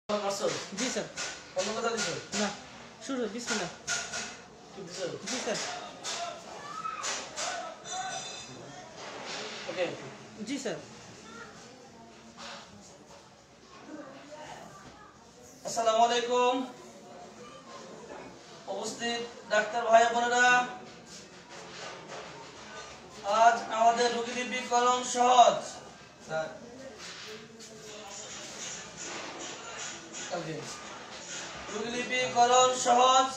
जी sir. অন্য কথা দিছো না শুরু বিসমিল্লাহ। কি দিছো জি স্যার। ওকে জি স্যার। আসসালামু আলাইকুম উপস্থিত ডাক্তার ভাই বোনেরা, আজ আমাদের রোগীলিপিকরণ সহজ রোগীলিপিকরণ সহজ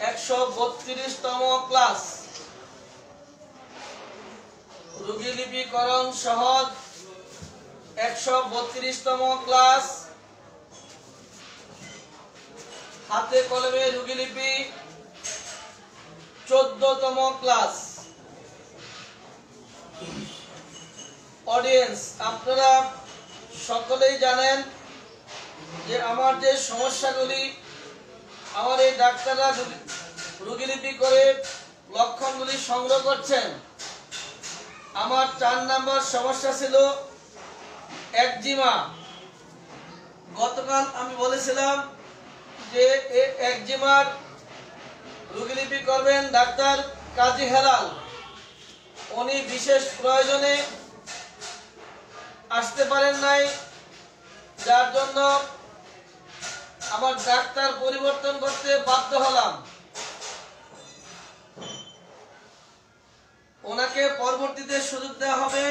132তম ক্লাস। রোগীলিপিকরণ সহজ 132তম ক্লাস। হাতে কলমে রোগীলিপি 14তম ক্লাস। অডিয়েন্স, আপনারা সকলেই জানেন যে আমার যে সমস্যাগুলি আমার এই ডাক্তাররা রোগীলিপি করে লক্ষণগুলি সংগ্রহ করছেন। আমার 4 নম্বর সমস্যা ছিল একজিমা। গতকাল আমি বলেছিলাম যে এই একজিমার রোগীলিপি করবেন ডাক্তার কাজী হেলাল। উনি বিশেষ প্রয়োজনে আসতে পারেন নাই, যার জন্য আমার ডাক্তার পরিবর্তন করতে বাধ্য হলাম। ওনাকে পরবর্তীতে সুযোগ দেওয়া হবে,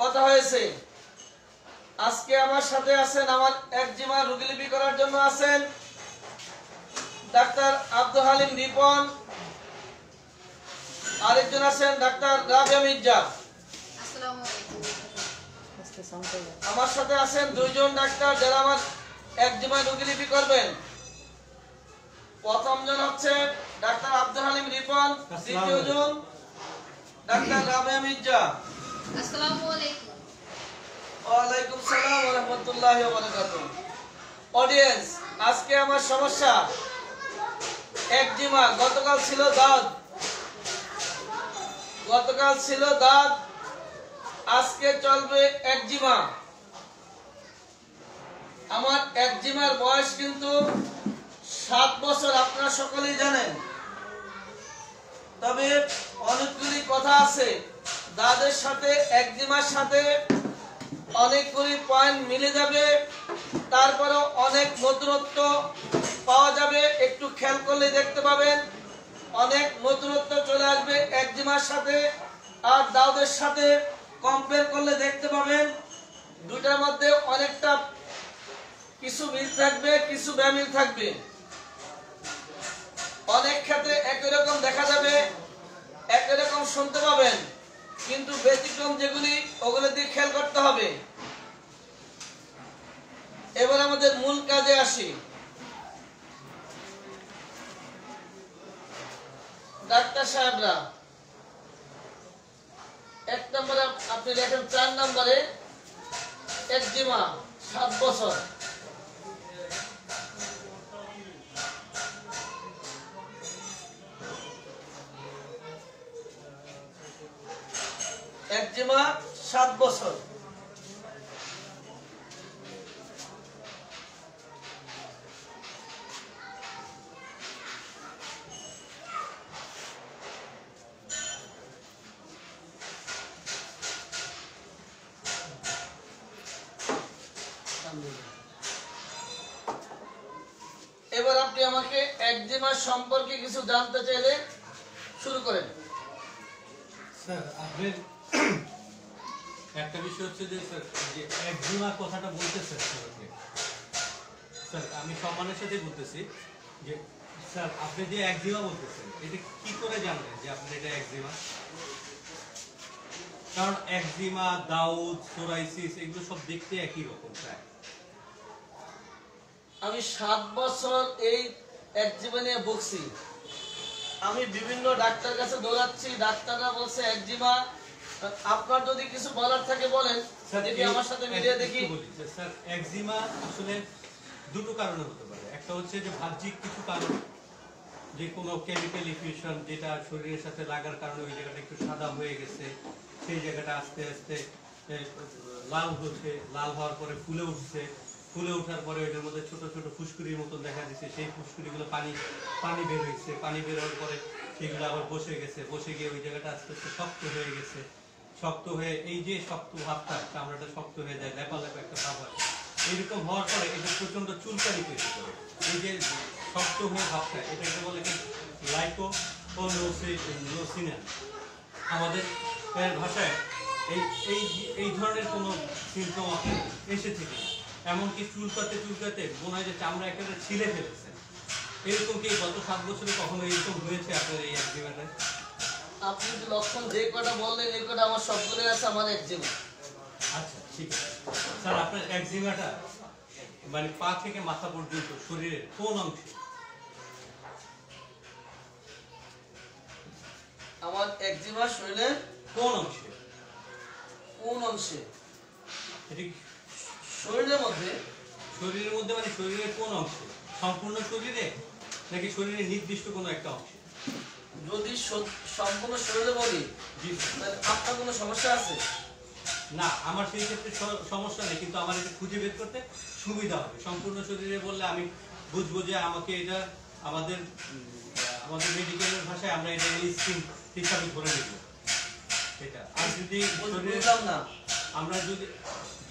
কথা হয়েছে। আজকে আমার সাথে আছেন, আমার একজিমা রোগীলিপি করার জন্য আছেন ডাক্তার আব্দুল হালিম রিপন, আরেকজন আছেন ডাক্তার রাবিয়া মির্জা। আমার সাথে আছেন 2 জন ডাক্তার যারা আমার একজিমা রোগীলিপি করবেন। প্রথম জন হচ্ছে ডাক্তার আব্দুল হালিম রিপন, দ্বিতীয় জন ডাক্তার রাবিয়া মির্জা। আসসালামু আলাইকুম। ওয়ালাইকুম সালাম ওয়া রাহমাতুল্লাহি ওয়া বারাকাতুহু। অডিয়েন্স, আজকে আমার সমস্যা একজিমা। গতকাল ছিল দাঁত, আজকে চলবে একজিমা। আমার একজিমার বয়স কিন্তু 7 বছর, আপনারা সকলেই জানেন। তবে অনেকগুলি কথা আছে, দাঁতের সাথে একজিমার সাথে অনেকগুলি পয়েন্ট মিলে যাবে, তারপরেও অনেক নতুনত্ব পাওয়া যাবে। একটু খেয়াল করলে দেখতে পাবেন অনেক নতুনত্ব চলে আসবে একজিমার সাথে আর দাউদের সাথে কম্পেয়ার করলে দেখতে পাবেন দুটার মধ্যে অনেকটা কিছু মিল থাকবে, কিছু বেমিল থাকবে। অনেক ক্ষেত্রে একই রকম দেখা যাবে, একই রকম শুনতে পাবেন, কিন্তু ব্যতিক্রম যেগুলি ওগুলো দিয়ে খেয়াল করতে হবে। এবার আমাদের মূল কাজে আসি। ডাক্তার সাহেবরা, 1 নম্বরে আপনি লেখেন 4 নম্বরে একজিমা 7 বছর। একজিমা 7 বছর। এবার আপনি আমাকে একজিমা সম্পর্কে কিছু জানতে চাইলে শুরু করেন। স্যার, আপনার একটা বিষয় হচ্ছে যে স্যার যে একজিমা কথাটা বলতেছেন স্যার, আমি সম্মানের সাথে বলতেছি যে স্যার আপনি যে একজিমা বলতেছেন এটা কি করে জানলেন যে আপনি এটা একজিমা? কারণ একজিমা, দাউদ, সোরাইসিস এগুলো সব দেখতে একই রকম প্রায়। আমি 7 বছর এই একজিমা নিয়ে ভুগছি। আমি বিভিন্ন ডাক্তার কাছে দৌড়াচ্ছি, ডাক্তাররা বলছে একজিমা। আপনার যদি কিছু বলার থাকে বলেন, যদি আমার সাথে মিলিয়ে দেখি। স্যার, একজিমা আসলে দুটো কারণে হতে পারে। একটা হচ্ছে যে বাহ্যিক কিছু কারণ, যে কোনো কেমিক্যাল ইফিউশন যেটা শরীরের সাথে লাগার কারণে ওই জায়গাটা একটু সাদা হয়ে গেছে, সেই জায়গাটা আস্তে আস্তে লাল হচ্ছে, লাল হওয়ার পরে ফুলে উঠছে, ফুলে ওঠার পরে এটার মধ্যে ছোট ছোট ফুসকুড়ির মতন দেখা দিচ্ছে, সেই ফুসকুড়িগুলো পানি বের হয়েছে, পানি বের হওয়ার পরে সেগুলো আবার বসে গেছে, বসে গিয়ে ওই জায়গাটা আস্তে আস্তে শক্ত হয়ে গেছে, শক্ত হয়ে এই যে শক্ত ভাবটা, চামড়াটা শক্ত হয়ে যায়, লেপা লেপা একটা ভাব হয়। এইরকম হওয়ার পরে এটা প্রচন্ড চুলকানি তৈরি করে। এই যে শক্ত হয়ে ভাবটা, এটাকে বলে কি লাইকোপোনোসিন। আমাদের ভাষায় এই এই এই ধরনের কোনো সিমটম আপনার এসে থেকে না, এমনকি চুলকাতে চুলকাতে মনে হয় যে চামড়া একেবারে ছিলে ফেলেছে। এরকম কি গত 7 বছরে কখনো এরকম হয়েছে আপনার এই একজিমাটায়? আপনি যে লক্ষণ যে কটা বললেন এই কটা আমার সবগুলো আছে আমার একজিমা। আচ্ছা ঠিক আছে স্যার, আপনার একজিমাটা মানে পা থেকে মাথা পর্যন্ত শরীরের কোন অংশে? আমার একজিমা শরীরের কোন অংশে? কোন অংশে? এটা কি শরীরের মধ্যে? শরীরের মধ্যে মানে শরীরের কোন অংশে? সম্পূর্ণ শরীরে নাকি শরীরের নির্দিষ্ট কোনো একটা অংশে? যদি সম্পূর্ণ শরীরে বলি জি তাহলে আপনার কোনো সমস্যা আছে? না, আমার সেই ক্ষেত্রে সমস্যা নেই, কিন্তু আমার এটা খুঁজে বের করতে সুবিধা হবে। সম্পূর্ণ শরীরে বললে আমি বুঝবো যে আমাকে এটা আমাদের মেডিকেলের ভাষায় আমরা এটা স্কিন হিসাবে ধরে নেব এটা। আর যদি বুঝলাম না, আমরা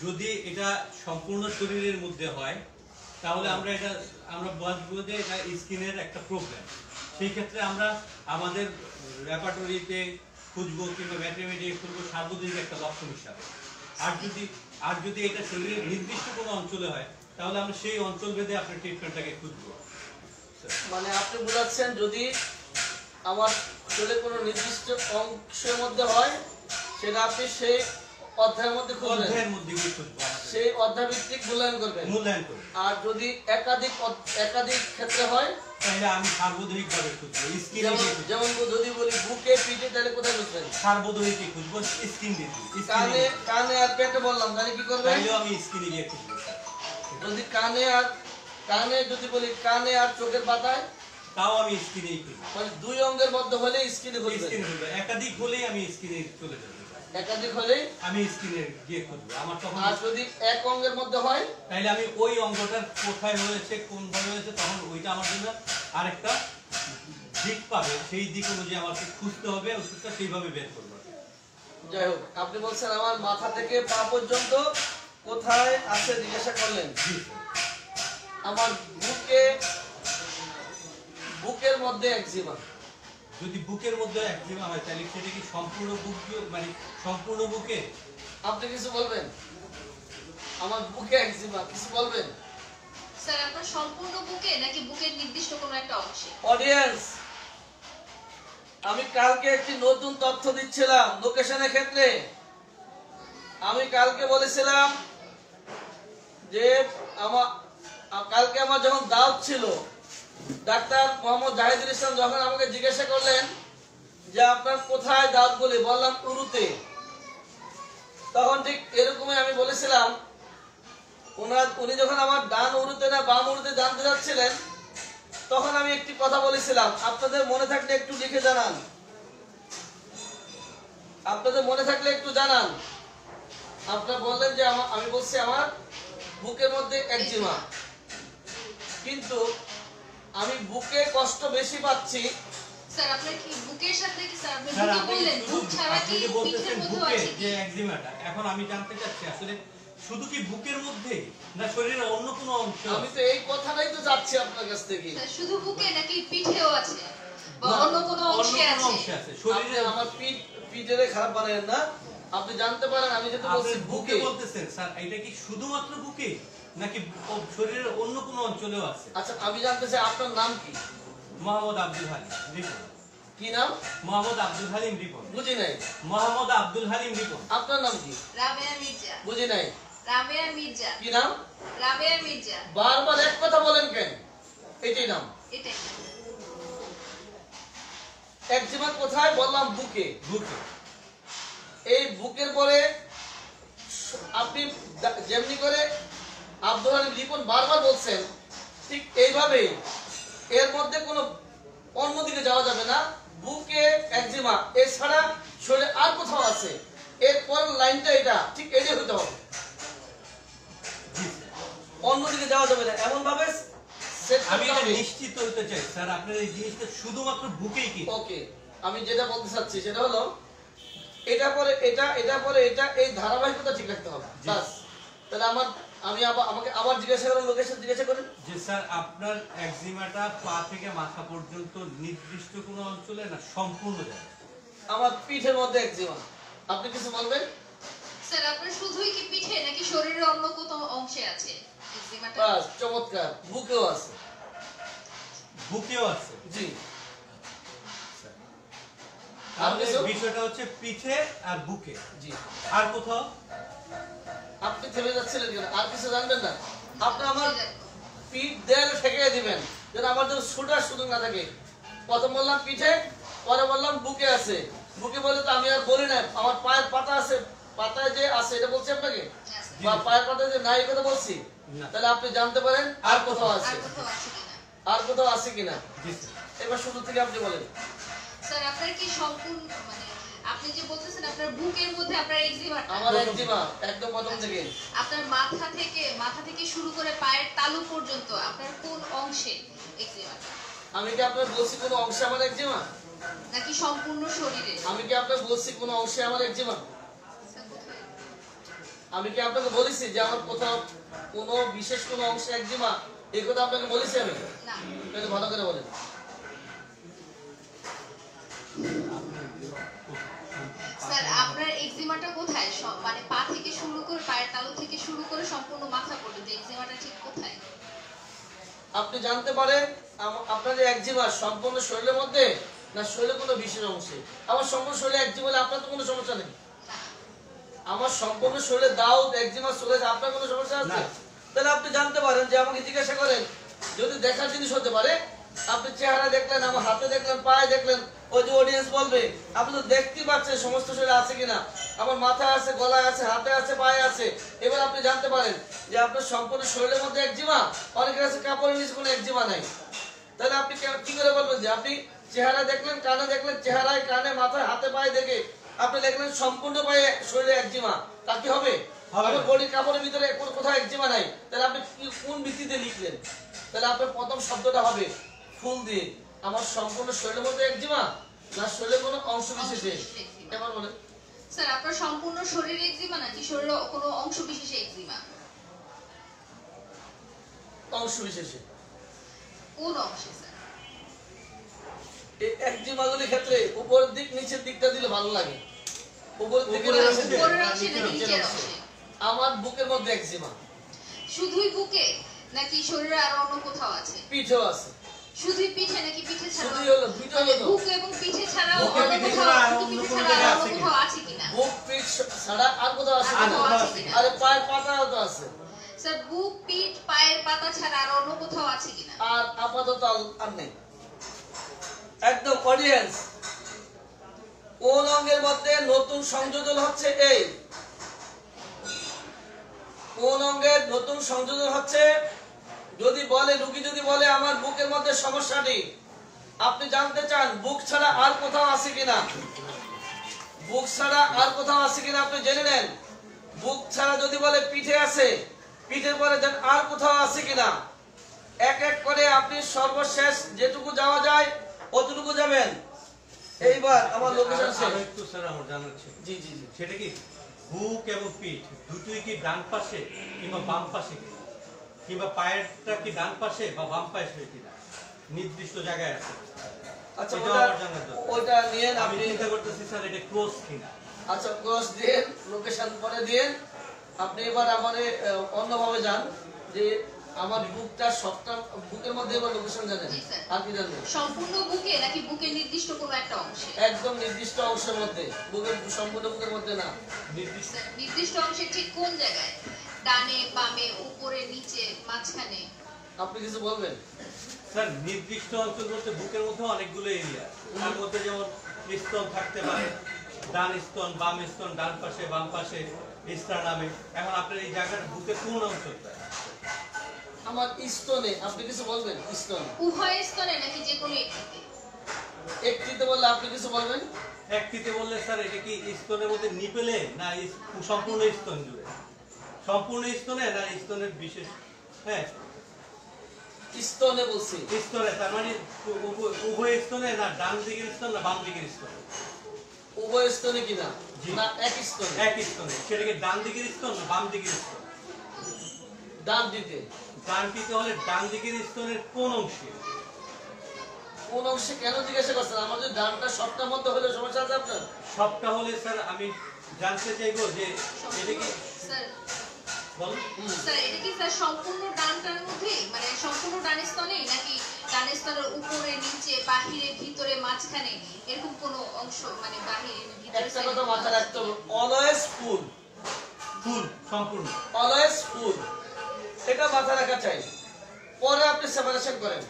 যদি এটা সম্পূর্ণ শরীরের মধ্যে হয় তাহলে আমরা বুঝবো যে এটা স্কিনের একটা প্রবলেম। সেই ক্ষেত্রে আমরা আমাদের ল্যাবরেটরিতে খুঁজবো কিংবা ম্যাথমেটিক্স খুঁজবো সার্বজনীন একটা লক্ষণ হিসাবে। আর যদি এটা শরীরের নির্দিষ্ট কোনো অঞ্চলে হয় তাহলে আমরা সেই অঞ্চল ভেদে আপনার ট্রিটমেন্টটাকে খুঁজবো। মানে আপনি বোঝাচ্ছেন যদি আমার শরীরে কোনো নির্দিষ্ট অংশের মধ্যে হয় সেটা আপনি সেই অধ্যায়ের মধ্যে খুঁজবেন, অধ্যায়ের মধ্যে গিয়ে খুঁজবো, সেই অধ্যায় ভিত্তিক মূল্যায়ন করবেন। আর যদি একাধিক ক্ষেত্রে হয় তাহলে আমি সার্বজনীনভাবে খুঁজবো, স্কিন দিয়ে। যেমন যদি বলি বুকে পিঠে তাহলে কোথায় বুঝবেন? সার্বজনীনকে খুঁজবো, স্কিন দিয়ে। কানে আর পেটে বললাম তাহলে কি করবেন? তাহলে আমি স্কিনে গিয়ে খুঁজবো। যদি কানে যদি বলি কানে আর চোখের পাতায় তাও আমি স্কিনেই খুঁজবো। মানে দুই অঙ্গের মধ্যে হলে স্কিনে খুঁজবেন। স্কিন খুঁজবো, একাধিক হলেই আমি স্কিনে চলে যাবো। একাধিক হলে আমি স্কিনে গিয়ে খুঁজবো। আমার তখন আর যদি এক অঙ্গের মধ্যে হয় তাহলে আমি ওই অঙ্গটার কোথায় হয়েছে, কোন ভাবে হয়েছে, তখন ওইটা আমার জন্য আরেকটা দিক পাবে, সেই দিক অনুযায়ী আমাকে খুঁজতে হবে, ওষুধটা সেইভাবে বের করবো। যাই হোক, আপনি বলছেন আমার মাথা থেকে পা পর্যন্ত কোথায় আছে জিজ্ঞাসা করলেন। আমার বুকের মধ্যে একজিমা। যদি বুকের মধ্যে একজিমা হয় তাহলে সেটা কি সম্পূর্ণ বুক, মানে সম্পূর্ণ বুকে? আপনি কিছু বলবেন? আমার বুকে একজিমা, কিছু বলবেন? স্যার আপনার সম্পূর্ণ বুকে নাকি বুকের নির্দিষ্ট কোনো একটা অংশে? অডিয়েন্স, আমি কালকে একটি নতুন তথ্য দিচ্ছিলাম লোকেশনের ক্ষেত্রে। আমি কালকে বলেছিলাম যে কালকে আমার যখন দাওয়াত ছিল, ডাক্তার মোহাম্মদ জাহিদুল ইসলাম যখন আমাকে জিজ্ঞাসা করলেন যে আপনার কোথায় দাঁত বলে, বললাম উরুতে। তখন ঠিক এরকমই আমি বলেছিলাম, উনি যখন আমার ডান উরুতে না বাম উরুতে জানতে যাচ্ছিলেন তখন আমি একটি কথা বলেছিলাম, আপনাদের মনে থাকলে একটু লিখে জানান, আপনাদের মনে থাকলে একটু জানান। আপনারা বললেন যে আমি বলছি আমার বুকের মধ্যে একজিমা, কিন্তু আমি বুকে কষ্ট বেশি পাচ্ছি। স্যার আপনার কি বুকের সাথে কি স্যার আপনি দুটো বললেন, বুক ছাড়া কি পিঠের মধ্যেও আছে যে একজিমাটা? এখন আমি জানতে চাচ্ছি আসলে শুধু কি বুকের মধ্যে না শরীরের অন্য কোনো অংশ? আমি তো এই কথাটাই তো যাচ্ছি আপনার কাছ থেকে। স্যার শুধু বুকে নাকি পিঠেও আছে বা অন্য কোনো অংশে আছে? শরীরে আমার পিঠেরে খারাপ বানায়েন না, আপনি জানতে পারেন আমি যেটা বলছি বুকে বলতেছেন। স্যার এটা কি শুধুমাত্র বুকে নাকি শরীরের অন্য কোনো অঞ্চলেও আছে? আচ্ছা আমি জানতে চাই আপনার নাম কি? মোহাম্মদ আব্দুল হালিম রিপন। কি নাম? মোহাম্মদ আব্দুল হালিম রিপন। বুঝি নাই। মোহাম্মদ আব্দুল হালিম রিপন। আপনার নাম কি? রাবেয়া মির্জা। বুঝি নাই। রাবেয়া মির্জা। কি নাম? রাবেয়া মির্জা। বারবার এক কথা বলেন কেন? এটাই নাম? এটাই। একজিমা কোথায় বললাম? বুকে। বুকে। এই বুকের পরে আপনি যেমনি করে আব্দুল হালিম রিপন বারবার বলছেন, ঠিক এইভাবে এর মধ্যে কোনো অন্যদিকে যাওয়া যাবে না। বুকে একজিমা এছাড়া শরীরে আর কোথাও আছে, এরপর লাইনটা এটা ঠিক এটাই হতে হবে, অন্যদিকে যাওয়া যাবে না। এমন ভাবে সেট আমি করতে এটা হবে। নিশ্চিত হতে চাই স্যার আপনার এই জিনিসটা শুধুমাত্র বুকেই কি ওকে, আমি যেটা বলতে চাচ্ছি সেটা হলো এটা পরে এটা, এটা পরে এটা, এই ধারাবাহিকতা ঠিক রাখতে হবে। জি। বাস। তাহলে আমি আমাকে আবার জিজ্ঞাসা করেন, লোকেশন জিজ্ঞাসা করেন। যে স্যার আপনার একজিমাটা পা থেকে মাথা পর্যন্ত নির্দিষ্ট কোনো অঞ্চলে না সম্পূর্ণ জায়গায়? আমার পিঠের মধ্যে একজিমা। আপনি কিছু বলবেন? স্যার আপনার শুধুই কি পিঠে নাকি শরীরের অন্য কোথাও অংশে আছে এক্সিমাটা? বাস, চমৎকার। বুকেও আছে। বুকেও আছে? জি। তাহলে কিছু? বিষয়টা হচ্ছে পিঠে আর বুকে, জি। আর কোথাও? আপনি থেমে যাচ্ছিলেন কেন? আর কিছু জানবেন না? আপনি আমার পিঠ দেয়ালে ঠেকিয়ে দিবেন যেন আমার জন্য ছুটার সুযোগ না থাকে। প্রথম বললাম পিঠে, পরে বললাম বুকে আছে। বুকে বলে তো আমি আর বলি না, আমার পায়ের পাতা আছে, পাতায় যে আছে এটা বলছি আপনাকে, আছে। বা পায়ের পাতায় যে নাই কথা বলছি। না। তাহলে আপনি জানতে পারেন আর কোথাও আছে, আর কোথাও আছে কিনা? আর কোথাও আছে কিনা। জি স্যার। এবার শুরু থেকে আপনি বলেন। স্যার আপনার কি সম্পূর্ণ মানে আপনি যে বলতেছেন আপনার বুকের মধ্যে আপনার এক্সিমাটা, আমার একজিমা একদম প্রথম থেকে। আপনার মাথা থেকে শুরু করে পায়ের তালু পর্যন্ত আপনার কোন অংশে এক্সিমাটা? আমি কি আপনার বলছি কোনো অংশে আমার একজিমা? নাকি সম্পূর্ণ শরীরে? আমি কি আপনার বলছি কোনো অংশে আমার একজিমা? স্যার, কোথায়? আমি কি আপনাকে বলেছি যে আমার কোথাও কোনো বিশেষ কোনো অংশে একজিমা? এই কথা আপনাকে বলেছি আমি? না। তাহলে ভালো করে বলেন। স্যার আপনার এক্সিমাটা কোথায়? মানে পা থেকে শুরু করে পায়ের তালু থেকে শুরু করে সম্পূর্ণ মাথা পর্যন্ত এক্সিমাটা ঠিক কোথায়? আপনি জানতে পারেন আপনার যে একজিমা সম্পূর্ণ শরীরের মধ্যে না শরীরের কোনো বিশেষ অংশে? আমার সম্পূর্ণ শরীরে একজিমা হলে আপনার তো কোনো সমস্যা নেই। না। আমার সম্পূর্ণ শরীরে দাউদ একজিমা চলে যায়, আপনার কোনো সমস্যা আছে? না। তাহলে আপনি জানতে পারেন যে আমাকে জিজ্ঞাসা করেন, যদি দেখার জিনিস হতে পারে, আপনি চেহারা দেখলেন, আমার হাতে দেখলেন, পায়ে দেখলেন, ওই যে অডিয়েন্স বলবে আপনি তো দেখতেই পাচ্ছেন সমস্ত শরীরে আছে কিনা, আমার মাথায় আছে, গলায় আছে, হাতে আছে, পায়ে আছে। এবার আপনি জানতে পারেন যে আপনার সম্পূর্ণ শরীরের মধ্যে একজিমা, অনেকের আছে কাপড়ের নিচে কোনো একজিমা নাই। তাহলে আপনি কি করে বলবেন যে আপনি চেহারা দেখলেন, কানে দেখলেন, চেহারায়, কানে, মাথায়, হাতে, পায়ে দেখে আপনি দেখলেন সম্পূর্ণ পায়ে শরীরে একজিমা, তা কি হবে? হবে। আমার বডির কাপড়ের ভিতরে কোথাও একজিমা নাই, তাহলে আপনি কোন ভিত্তিতে লিখলেন? তাহলে আপনার প্রথম শব্দটা হবে ফুল দিয়ে, আমার সম্পূর্ণ শরীরের মধ্যে একজিমা না শরীরের কোনো অংশ বিশেষে? এবার বলেন। স্যার আপনার সম্পূর্ণ শরীরে এক্সিমা নাকি শরীরের কোনো অংশ বিশেষে এক্সিমা? অংশ বিশেষে। কোন অংশে স্যার? এই একজিমাগুলির ক্ষেত্রে উপরের দিক নিচের দিকটা দিলে ভালো লাগে। উপরের দিকে উপরের নিচের দিকে? উপরের অংশে নাকি নিচের অংশে? আমার বুকের মধ্যে একজিমা। শুধুই বুকে নাকি শরীরে আরো অন্য কোথাও আছে? পিঠেও আছে। শুধুই পিঠে নাকি পিঠে ছাড়া? শুধুই হলো, দুইটা হলো তো। বুক এবং পিঠে ছাড়াও বুকে অন্য পিঠে কোথাও, ছাড়া আর বুকে অন্য পিঠে কোনো ছাড়া জায়গায় আর আছে অন্য কিনা? কোথাও আছে কিনা? বুক পিঠ ছাড়া আর কোথাও আছে আর কিনা? কোথাও আছে কিনা? আরে পায়ের পাতাও তো আছে। স্যার বুক পিঠ পায়ের পাতা ছাড়া আর অন্য কোথাও আছে কিনা? আর আপাতত আর নেই। একদম অডিয়েন্স, কোন অঙ্গের মধ্যে নতুন সংযোজন হচ্ছে? এই কোন অঙ্গের নতুন সংযোজন হচ্ছে? যদি বলে রোগী যদি বলে আমার বুকের মধ্যে সমস্যাটি, আপনি জানতে চান বুক ছাড়া আর কোথাও আছে কিনা? বুক ছাড়া আর কোথাও আছে কিনা আপনি জেনে নেন। বুক ছাড়া যদি বলে পিঠে আছে, পিঠের পরে দেন আর কোথাও আছে কিনা। এক এক করে আপনি সর্বশেষ যেটুকু যাওয়া যায় অতটুকু যাবেন। এইবার আমার লোকেশন শেষ। আরো একটু স্যার আমার জানার ছিল। জি জি জি। সেটা কি বুক এবং পিঠ দুটোই কি ডান পাশে কিংবা বাম পাশে কিনা, কিংবা পায়েরটা কি ডান পাশে বা বাম পাশে কিনা নির্দিষ্ট জায়গায় আছে? আচ্ছা এটা ওটা আমার জানার দরকার। ওইটা নিয়েন আমি আপনি। চিন্তা করতেছি স্যার এটা ক্লোজ কিনা। আচ্ছা ক্রস দিয়ে লোকেশন পরে দিয়ে আপনি এবার আমারে অন্যভাবে যান যে আমার বুকটা সবটা বুকের মধ্যে এবার লোকেশন জানেন। জি, স্যার। আর কি জানবেন? সম্পূর্ণ বুকে নাকি বুকের নির্দিষ্ট কোনো একটা অংশে? একদম নির্দিষ্ট অংশের মধ্যে, বুকের সম্পূর্ণ বুকের মধ্যে না। নির্দিষ্ট স্যার, নির্দিষ্ট অংশে ঠিক কোন জায়গায়? ডানে বামে উপরে নিচে মাঝখানে? আপনি কিছু বলবেন? স্যার নির্দিষ্ট অঞ্চল বলতে বুকের মধ্যে অনেকগুলো এরিয়া, তার মধ্যে যেমন স্তন থাকতে পারে, ডান স্তন, বাম স্তন, ডান পাশে বাম পাশে স্টার্নামে। এখন আপনার এই জায়গার বুকের কোন অঞ্চলটা? আমার স্তনে। আপনি কিছু বলবেন? স্তন উভয় স্তনে নাকি যে কোনো একটিতে? একটিতে বললে আপনি কিছু বলবেন? এক ফিতে বললে স্যার এটা কি স্তনের মধ্যে নিপেলে না সম্পূর্ণ স্তন জুড়ে? সম্পূর্ণ স্তনে না স্তনের বিশেষ? হ্যাঁ, স্তনে বলছি। স্তনে, তার মানে উভয় স্তনে না ডান দিকের স্তন না বাম দিকের স্তন? উভয় স্তনে কিনা জি। না এক স্তনে? এক স্তনে। সেটাকে ডান দিকের স্তন না বাম দিকের স্তন? ডান দিকে। ডান দিকে হলে ডান দিকের স্তনের কোন অংশে? কোন অংশে কেন জিজ্ঞাসা করছেন? আমার যদি ডানটা সবটার মধ্যে হলে সমস্যা আছে আপনার? সবটা হলে স্যার আমি জানতে চাইবো যে এটা কি স্যার বলুন। স্যার এটা কি স্যার সম্পূর্ণ ডানটার মধ্যে মানে সম্পূর্ণ ডান স্তনে নাকি ডান স্তনের উপরে নিচে বাহিরে ভিতরে মাঝখানে এরকম কোনো অংশ মানে বাহিরে ভিতরে একটা কথা মাথায় রাখতে হবে, অলওয়েজ ফুল। ফুল সম্পূর্ণ। অলওয়েজ ফুল, এটা মাথায় রাখা চাই। পরে আপনি সেপারেশন করেন,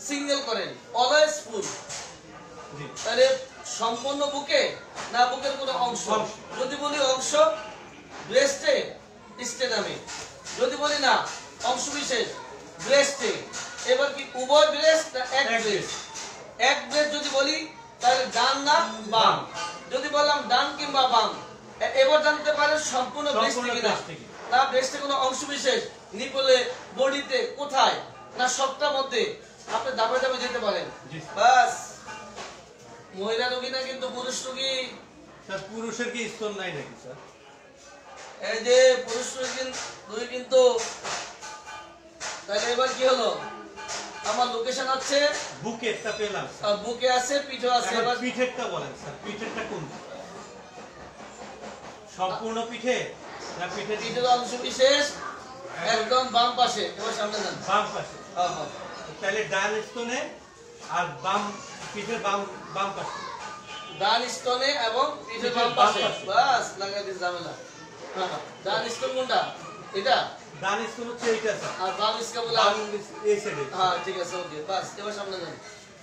সিঙ্গেল করেন, অলওয়েজ ফুল। জি। তাহলে সম্পূর্ণ বুকে না বুকের কোনো অংশ? অংশ। যদি বলি অংশ, ব্রেস্টে স্টেনামে। যদি বলি না অংশ বিশেষ, ব্রেস্টে। এবার কি উভয় ব্রেস্ট না এক ব্রেস্ট? এক ব্রেস্ট যদি বলি তাহলে ডান না বাম? যদি বললাম ডান কিংবা বাম, এবার জানতে পারেন সম্পূর্ণ ব্রেস্টে কিনা না ব্রেস্টে কোনো অংশ বিশেষ, নিপলে, বডিতে, কোথায় না সবটার মধ্যে। আপনি দাবে দাবে যেতে পারেন। জি। বাস। মহিলা রোগী না কিন্তু পুরুষ রোগী। স্যার পুরুষের কি স্তন নাই নাকি স্যার? এই যে পুরুষ রোগী কিন্তু। তাহলে এবার কি হলো? আমার লোকেশন আছে, বুকেরটা পেলাম স্যার। আর বুকে আছে, পিঠে আছে। এবার এবার পিঠেরটা বলেন স্যার, পিঠেরটা কোন? সম্পূর্ণ পিঠে না পিঠের পিঠের অংশ বিশেষ একদম বাম পাশে। এবার সামনে যান। বাম পাশে? হ্যাঁ, হ্যাঁ। তাহলে ডান স্তনে আর বাম পিঠের বাম বাম পাশে। ডান স্তনে এবং পিঠের বাম পাশে। বাস, লাগাই দিন ঝামেলা। হ্যাঁ, হ্যাঁ। ডান স্তন কোনটা? এটা। ডান স্তন হচ্ছে এইটা স্যার। আর বাম ইসকা বলে বাম এই সাইডে। হ্যাঁ, ঠিক আছে, ওকে। বাস, এবার সামনে যান।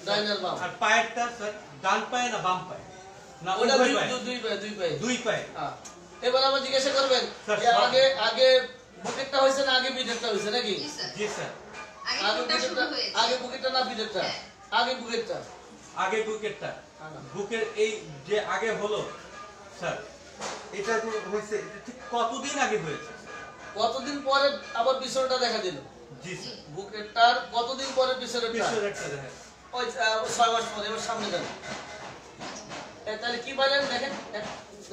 ডান আর বাম। আর পায়েরটা স্যার ডান পায়ে না বাম পায়ে না ওটা উভয় পায়ে? দুই পায়ে, দুই পায়ে। দুই পায়ে। হ্যাঁ। এবার আবার জিজ্ঞাসা করবেন স্যার, যে আগে বুকেটটা হয়েছে না আগে পিঠেরটা হয়েছে নাকি? জি স্যার জি স্যার। আগে কোনটা শুরু হয়েছে আগে বুকেটটা না পিঠেরটা? হ্যাঁ। আগে বুকেটটা। আগে বুকেরটা। হ্যাঁ। বুকের এই যে আগে হলো স্যার, এটা যে হয়েছে এটা ঠিক কতদিন আগে হয়েছে? কতদিন পরে আবার পিছনটা দেখা দিল? জি স্যার। বুকেটটার কতদিন পরে পিছনটা? পিছনেরটা দেখেন। ওই 6 মাস পরে। এবার সামনে যান। তাহলে কি বলেন দেখেন,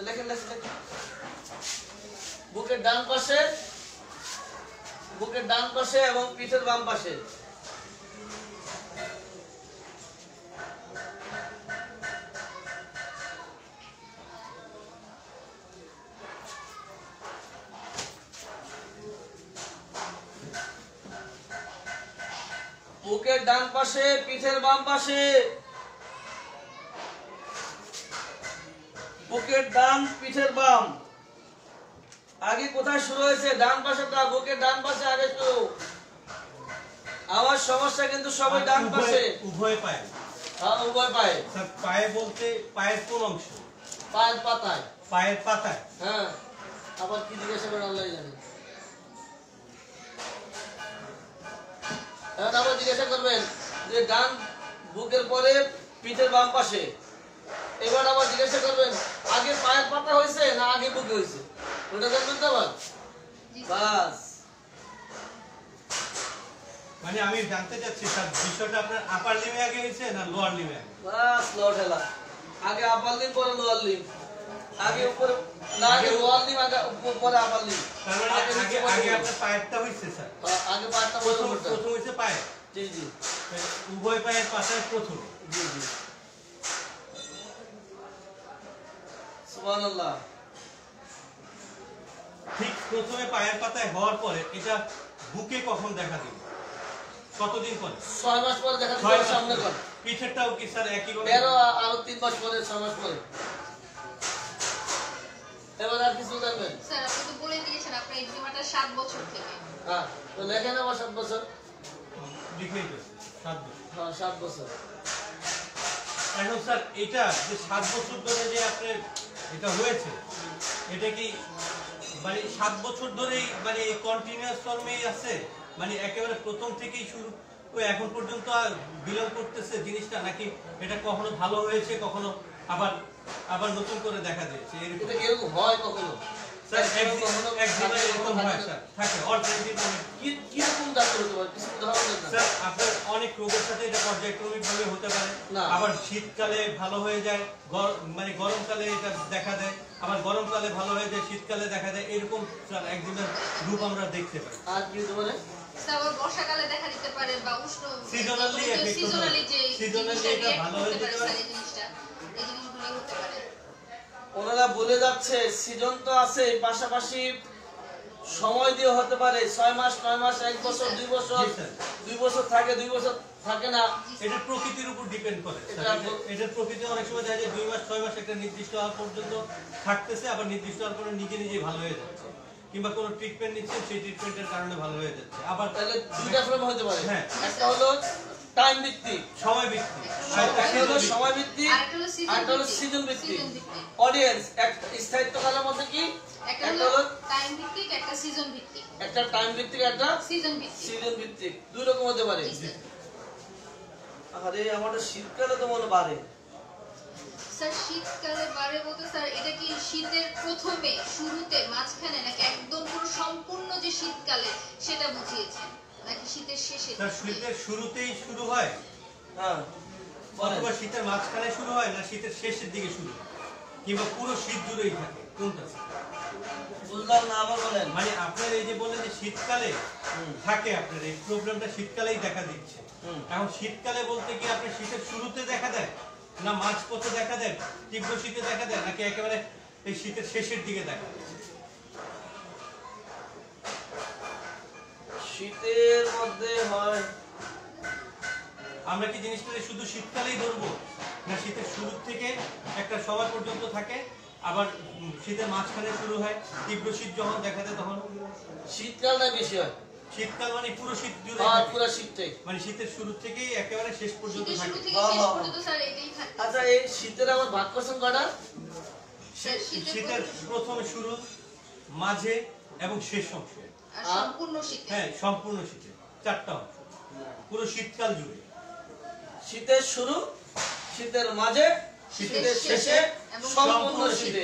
লেখেন লেখেন। বুকের ডান পাশে, বুকের ডান পাশে এবং পিঠের বাম পাশে। বুকের ডান পাশে, পিঠের বাম পাশে। বুকের ডান, পিঠের বাম। আগে কোথায় শুরু হয়েছে? ডান পাশেটা। বুকের ডান পাশে আগে শুরু। আমার সমস্যা কিন্তু সবাই ডান পাশে। উভয় পায়ে। হ্যাঁ, উভয় পায়ে। স্যার পায়ে বলতে পায়ের কোন অংশ? পায়ের পাতায়। পায়ের পাতায়। হ্যাঁ। আবার কি জিজ্ঞাসা করেন আল্লাহ জানে। এখন আবার জিজ্ঞাসা করবেন যে ডান বুকের পরে পিঠের বাম পাশে। এবার আবার জিজ্ঞাসা করবেন আগে পায়ের পাতা হয়েছে না আগে বুকে হয়েছে? ওটা জানবেন তো আবার। জি স্যার বাস। মানে আমি জানতে চাচ্ছি স্যার বিষয়টা আপনার আপার লিমে আগে হয়েছে না লোয়ার লিমে আগে? বাস, লট হেলা। আগে আপার লিম পরে লোয়ার লিম। আগে উপরে না, আগে লোয়ার লিম আগে পরে আপার লিম। তার মানে আগে আগে নিচে পরে আগে উপরে। আপনার পায়েরটা হয়েছে স্যার। আগে পায়েরটা পরে প্রথম উপরটা। প্রথম হয়েছে পায়ে। জি জি উভয় পায়ের পাতায় প্রথম। জি জি। সুবহানাল্লাহ। ঠিক প্রথমে পায়ের পাতায় হওয়ার পরে এটা বুকে কখন দেখা দিল? কতদিন পরে? 6 মাস পরে দেখা ছয় দিচ্ছে মাস সামনে পরে। কর। পিঠেরটাও কি স্যার একই ভাবে? আরো 3 মাস পরে, 6 মাস পরে। এবার আর কিছু জানবেন? স্যার আপনি তো বলে দিয়েছেন আপনার এক্সিমাটা 7 বছর থেকে হ্যাঁ, তো লেখেন আবার 7 বছর। লিখেই তো 7 বছর। হ্যাঁ, 7 বছর। এখন স্যার এটা যে 7 বছর ধরে যে আপনার এটা হয়েছে, এটা কি মানে 7 বছর ধরেই মানে কন্টিনিউয়াস ফর্মেই আছে? মানে একেবারে প্রথম থেকেই শুরু ওই এখন পর্যন্ত বিলং করতেছে জিনিসটা, নাকি এটা কখনো ভালো হয়েছে কখনো আবার আবার নতুন করে দেখা দিয়েছে এরকম। এটা এরকম হয় কখনো? স্যার একদিন এরকম হয় স্যার, থাকে অল্টারনেটিভ কিরকম ডাক্তার হতে পারে কিছু উদাহরণ দেন না। স্যার আপনার অনেক রোগের সাথে এটা পর্যায়ক্রমিক ভাবে হতে পারে। না। আবার শীতকালে ভালো হয়ে যায়, মানে গরমকালে এটা দেখা দেয়, আবার গরমকালে ভালো হয়ে যায়, শীতকালে দেখা দেয়, এরকম স্যার একদিনের রূপ আমরা দেখতে পাই। আর কি হতে পারে? স্যার আবার বর্ষাকালে দেখা দিতে পারে বা উষ্ণ সিজনালি সিজনালি যে সিজনালি এটা ভালো হয়ে যেতে পারে। এই জিনিসগুলো হতে পারে। ওনারা বলে যাচ্ছে সিজন তো আছে, পাশাপাশি সময় দিয়ে হতে পারে 6 মাস 9 মাস 1 বছর 2 বছর, জি, স্যার। 2 বছর থাকে 2 বছর থাকে না। এটা প্রকৃতির উপর ডিপেন্ড করে স্যার। এটা- এটার প্রকৃতি অনেক সময় দেখা যায় 2 মাস 6 মাস একটা নির্দিষ্ট হওয়ার পর্যন্ত থাকতেছে, আবার নির্দিষ্ট হওয়ার পরে নিজে নিজেই ভালো হয়ে যাচ্ছে, কিংবা কোনো ট্রিটমেন্ট নিচ্ছে সেই ট্রিটমেন্টের কারণে ভালো হয়ে যাচ্ছে। আবার তাহলে দুইটা ফর্ম হতে পারে। হ্যাঁ। একটা হলো টাইম ভিত্তিক, সময় ভিত্তিক, একটা হলো সময় ভিত্তিক, আরেকটা হলো আরেকটা হলো সিজন ভিত্তিক। অডিয়েন্স এক স্থায়িত্ব কালের মধ্যে কি একটা একটা হলো হলো টাইম ভিত্তিক, একটা সিজন ভিত্তিক। একটা টাইম ভিত্তিক, একটা সিজন ভিত্তিক। সিজন ভিত্তিক, দুই রকম হতে পারে। জি, স্যার। আরে আমাদের শীতকালে তো মনে বাড়ে। স্যার শীতকালে বাড়ে বলতে স্যার এটা কি শীতের প্রথমে শুরুতে মাঝখানে নাকি একদম পুরো সম্পূর্ণ যে শীতকালে সেটা বুঝিয়েছেন নাকি শীতের শেষে? স্যার শীতের শুরুতেই শুরু হয়, হ্যাঁ বলেন। অথবা শীতের মাঝখানে শুরু হয়, না শীতের শেষের দিকে শুরু হয়, কিংবা পুরো শীত জুড়েই থাকে, কোনটা স্যার? বুঝলাম না, আবার বলেন। মানে আপনার এই যে বললেন যে শীতকালে থাকে, আপনার এই প্রবলেমটা শীতকালেই দেখা দিচ্ছে। এখন শীতকালে বলতে কি আপনার শীতের শুরুতে দেখা দেয়, না মাঝপথে দেখা দেয়, তীব্র শীতে দেখা দেয়, নাকি একেবারে এই শীতের শেষের দিকে দেখা দেয়? শীতের মধ্যে হয়, আমরা কি জিনিসটা শুধু শীতকালেই ধরবো, না শীতের শুরু থেকে একটা সময় পর্যন্ত থাকে, আবার শীতের মাঝখানে শুরু হয়, তীব্র শীত যখন দেখা দেয় তখন? শীতকালটা বেশি হয়। শীতকাল মানে পুরো শীত জুড়ে আর থাকে। পুরো শীতটাই। মানে শীতের শুরু থেকেই একেবারে শেষ পর্যন্ত শীতের শুরু থাকে। থেকে শেষ পর্যন্ত স্যার এটাই থাকে। আচ্ছা এই শীতের আবার ভাগ করছেন কটা? স্যার শীতের শীতের প্রথমে শুরু, মাঝে এবং শেষ অংশ। আর সম্পূর্ণ শীতে। হ্যাঁ সম্পূর্ণ শীতে 4টা অংশ, পুরো শীতকাল জুড়ে। শীতের শুরু, শীতের মাঝে, শীতের শেষে, এবং সম্পূর্ণ শীতে।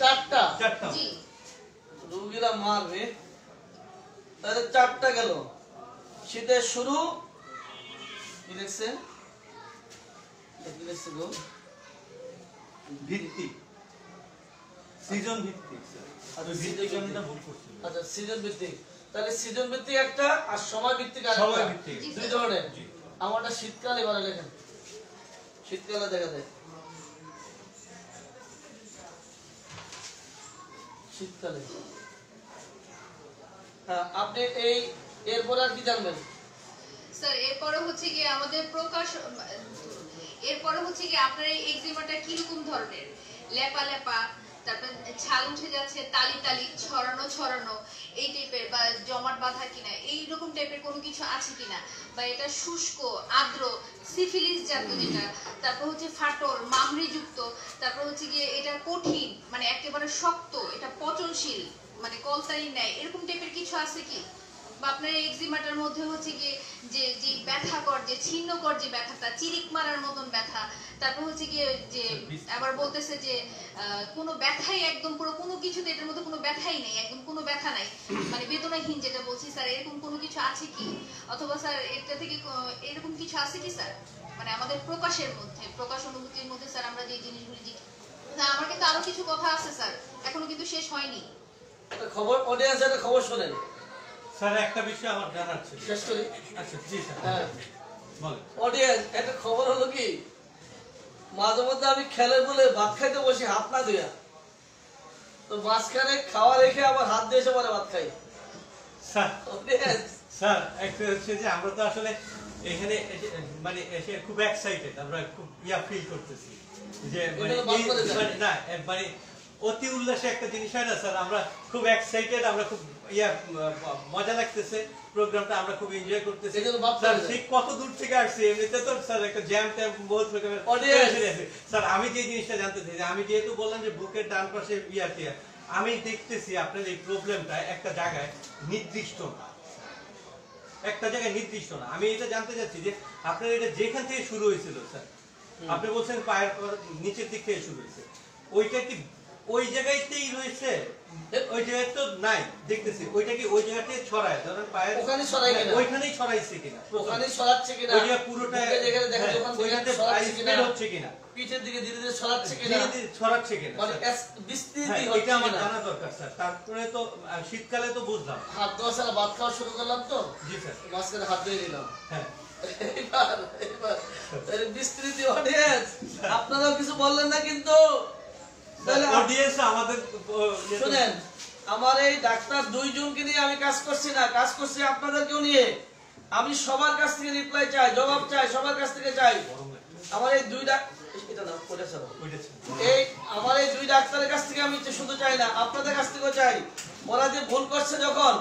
4টা। 4টা জি। রুগীরা মারবে। তাহলে 4টা গেল। শীতের শুরু কি লিখছে? কি লিখছে গো? ভিত্তিক, সিজন ভিত্তিক স্যার। আচ্ছা, ভিত্তিক season আমি ভুল করছি। আচ্ছা সিজন ভিত্তিক। তাহলে সিজন ভিত্তিক একটা আর সময় ভিত্তিক আরেকটা। সময় ভিত্তিক। দুই ধরনের। জি। আমারটা শীতকালে এবারে লেখেন। শীতকালে দেখা যায়। শীতকালে। হ্যাঁ আপনি এই এরপর আর কি জানবেন? স্যার এরপরে হচ্ছে কি আমাদের প্রকাশ, এরপরে হচ্ছে কি আপনার এই এক্সিমাটা কিরকম ধরনের? লেপা লেপা, তারপর ছাল উঠে যাচ্ছে, তালি তালি, ছড়ানো ছড়ানো এই টাইপের, বা জমাট বাঁধা কিনা এইরকম টাইপের কোনো কিছু আছে কিনা, বা এটা শুষ্ক আর্দ্র সিফিলিস জাতীয় যেটা, তারপর হচ্ছে ফাটল মামড়িযুক্ত, তারপর হচ্ছে গিয়ে এটা কঠিন মানে একেবারে শক্ত, এটা পচনশীল মানে কলতারি নেয়, এরকম টাইপের কিছু আছে কি? বা আপনার এই এক্সিমাটার মধ্যে হচ্ছে গিয়ে যে ব্যথাকর যে ছিন্নকর যে ব্যথাটা, চিরিক মারার মতন ব্যথা, তারপর হচ্ছে গিয়ে যে আবার বলতেছে যে কোনো ব্যথাই একদম পুরো কোনো কিছুতে এটার মধ্যে কোনো ব্যথাই নেই, একদম কোনো ব্যথা নাই মানে বেদনাহীন যেটা বলছি স্যার, এরকম কোনো কিছু আছে কি? অথবা স্যার এটা থেকে এরকম কিছু আছে কি স্যার? মানে আমাদের প্রকাশের মধ্যে, প্রকাশ অনুভূতির মধ্যে স্যার আমরা যে জিনিসগুলি না, আমার কিন্তু আরো কিছু কথা আছে স্যার, এখনো কিন্তু শেষ হয়নি। একটা খবর অডিয়েন্স একটা খবর শুনেন। স্যার একটা বিষয় আমার জানার ছিল। শেষ করি। আচ্ছা জি স্যার হ্যাঁ বলেন। অডিয়েন্স একটা খবর হলো কি, মাঝে মধ্যে আমি খেলে বলে ভাত খাইতে বসি হাত না ধুয়া, তো মাঝখানে খাওয়া রেখে আবার হাত দিয়ে এসে পরে ভাত খাই। স্যার Audience, স্যার একটা হচ্ছে যে আমরা তো আসলে এখানে মানে এসে খুব এক্সাইটেড, আমরা খুব ফিল করতেছি যে মানে এটা তো বাদ করে যাবে। না মানে অতি উল্লাসে একটা জিনিস হয় না স্যার, আমরা খুব এক্সাইটেড, আমরা খুব মজা লাগতেছে প্রোগ্রামটা, আমরা খুব এনজয় করতেছি এই জন্য বাদ স্যার। করে যায়। ঠিক কত দূর থেকে আসছে, এমনিতে তো স্যার একটা জ্যাম ট্যাম বহুত রকমের Audience. pressure আছে। স্যার আমি যে জিনিসটা জানতে চাই, যে আমি যেহেতু বললাম যে বুকের ডান পাশে টিয়া, আমি দেখতেছি আপনার এই প্রবলেমটা একটা জায়গায় নির্দিষ্ট না, একটা জায়গায় নির্দিষ্ট না। আমি এটা জানতে চাচ্ছি যে আপনার এটা যেখান থেকে শুরু হয়েছিল স্যার, আপনি বলছেন পায়ের নিচের দিক থেকে শুরু হয়েছে, ওইটা কি ওই জায়গাতেই রয়েছে? ওই জায়গায় তো নাই দেখতেছি, ওইটা কি ওই জায়গা থেকে ছড়ায়? ধরেন পায়ের ওখানে ছড়ায় কিনা, ওইখানেই ছড়াইছে কিনা, ওখানে ছড়াচ্ছে কিনা, ওই জায়গা পুরোটা যেখানে দেখেন ওখান থেকে ওইটাতে ছড়াচ্ছে কিনা, স্প্রেড হচ্ছে কিনা, পিঠের দিকে ধীরে ধীরে ছড়াচ্ছে কিনা, ধীরে ধীরে ছড়াচ্ছে কিনা, মানে স্যার। বিস্তৃতি হ্যাঁ, হচ্ছে এটা আমার কিনা। জানা দরকার স্যার। তারপরে তো শীতকালে তো বুঝলাম। হাত ধোয়া ছাড়া ভাত খাওয়া শুরু করলাম তো, জি স্যার। মাঝখানে হাত ধুয়ে নিলাম। হ্যাঁ, এবার বিস্তৃতি অডিয়েন্স, আপনারাও কিছু বললেন না কিন্তু। তাহলে অডিয়েন্স আমাদের শুনেন, আমার এই ডাক্তার দুইজনকে নিয়ে আমি কাজ করছি না, কাজ করছি আপনাদেরকেও নিয়ে। আমি সবার কাছ থেকে রিপ্লাই চাই, জবাব চাই, সবার কাছ থেকে চাই। আমার এই দুই আমার এই দুই ডাক্তারের কাছ থেকে আমি শুধু চাই না, আপনাদের কাছ থেকেও চাই। ওরা যে ভুল করছে যখন,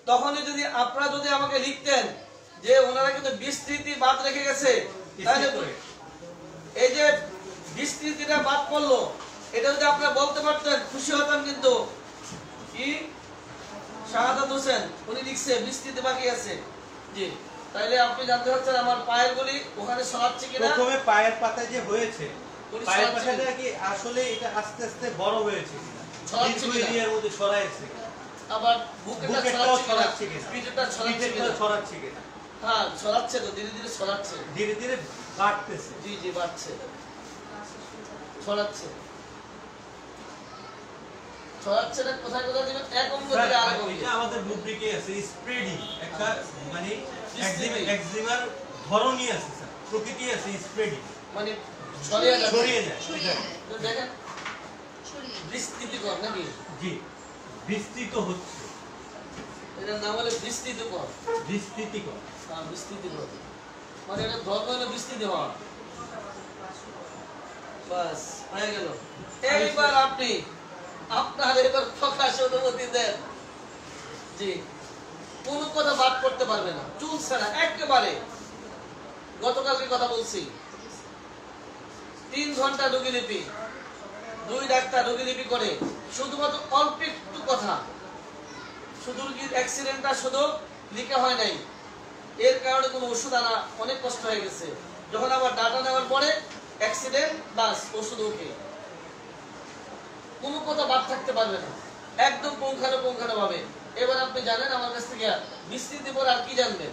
তখনই যদি আপনারা যদি আমাকে লিখতেন যে ওনারা কিন্তু বিস্তৃতি বাদ রেখে গেছে, তাহলে এই যে বিস্তৃতিটা বাদ পড়লো, এটা যদি আপনারা বলতে পারতেন খুশি হতাম। কিন্তু কি শাহাদাত হোসেন উনি লিখছে বিস্তৃতি বাকি আছে। জি, তাইলে আপনি জানতে চাচ্ছেন আমার পায়ের গুলি ওখানে ছড়াচ্ছে কিনা। প্রথমে পায়ের পাতা যে হয়েছে, উনি পায়ের ছড়াচ্ছে পাতাটা কি আসলে এটা আস্তে আস্তে বড় হয়েছে কিনা, ছড়াচ্ছে দীর্ঘ কিনা। এরিয়ার মধ্যে ছড়াইছে কিনা, আবার বুকেটা বুকেরটাও ছড়াচ্ছে ছড়াচ্ছে কিনা, কিনা, পিঠেটা ছড়াচ্ছে পিঠেরটাও কিনা। ছড়াচ্ছে কিনা। হ্যাঁ, ছড়াচ্ছে তো, ধীরে ধীরে ছড়াচ্ছে। ধীরে ধীরে বাড়তেছে। জি জি, বাড়ছে, ছড়াচ্ছে। ছড়াচ্ছে না, কোথায় কোথায় দিবেন, এক অঙ্গ থেকে আরেক অঙ্গে। এটা আমাদের রুব্রিকে আছে স্প্রেডিং, একটা মানে Spreading। একজিমার ধরনই আছে স্যার, প্রকৃতি আছে স্প্রেডিং, মানে ছড়িয়ে যাচ্ছে। ছড়িয়ে যায়। ছড়িয়ে যায়, তো দেখেন ছড়িয়ে যায়। বিস্তৃতিকর নাকি, জি, বিস্তৃত হচ্ছে, এটার নাম হলো বিস্তৃতিকর। বিস্তৃতিকর। বিস্তৃতিকর মানে এটা ধর্ম হলো বিস্তৃতি হওয়া। বাস হয়ে গেল। এইবার আপনি আপনার এবার প্রকাশ অনুমতি দেন। জি, কোন কথা বাদ করতে পারবে না, চুল ছাড়া একেবারে। গতকালকে কথা বলছি, 3 ঘন্টা রোগীলিপি, 2 ডাক্তার রোগীলিপি করে, শুধুমাত্র অল্প একটু কথা, শুধু রোগীর অ্যাক্সিডেন্টটা শুধু লিখা হয় নাই, এর কারণে কোনো ওষুধ আনা অনেক কষ্ট হয়ে গেছে। যখন আবার ডাটা নেওয়ার পরে অ্যাক্সিডেন্ট, বাস ওষুধ ওকে, কোনো কথা বাদ থাকতে পারবে না, একদম পুঙ্খানুপুঙ্খানু ভাবে। এবার আপনি জানেন আমার কাছ থেকে বিস্তৃতি পর আর কি জানবেন?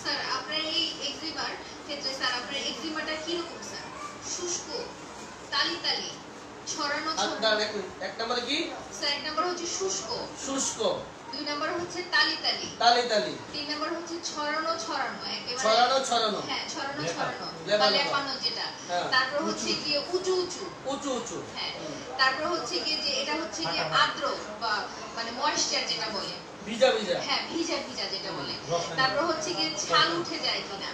স্যার আপনার এই এক্সিমার ক্ষেত্রে স্যার আপনার এক্সিমাটা কি রকম স্যার? শুষ্ক, তালি তালি, ছড়ানো ছড়ানো। এক নম্বরে কি স্যার এক নাম্বার হচ্ছে শুষ্ক, শুষ্ক, 2 নাম্বার হচ্ছে তালি তালি, তালি তালি, 3 নাম্বার হচ্ছে ছড়ানো ছড়ানো, একেবারে ছড়ানো ছড়ানো, হ্যাঁ ছড়ানো ছড়ানো লেপা বা লেপা। লেপানো যেটা। হ্যাঁ। তারপর হচ্ছে গিয়ে উঁচু উঁচু, উঁচু উঁচু, হ্যাঁ। তারপর হচ্ছে গিয়ে যে এটা হচ্ছে গিয়ে আর্দ্র বা মানে ময়েশ্চার যেটা বলে, ভিজা ভিজা, হ্যাঁ ভিজা ভিজা যেটা বলে। তারপর হচ্ছে গিয়ে ছাল উঠে যায় কিনা,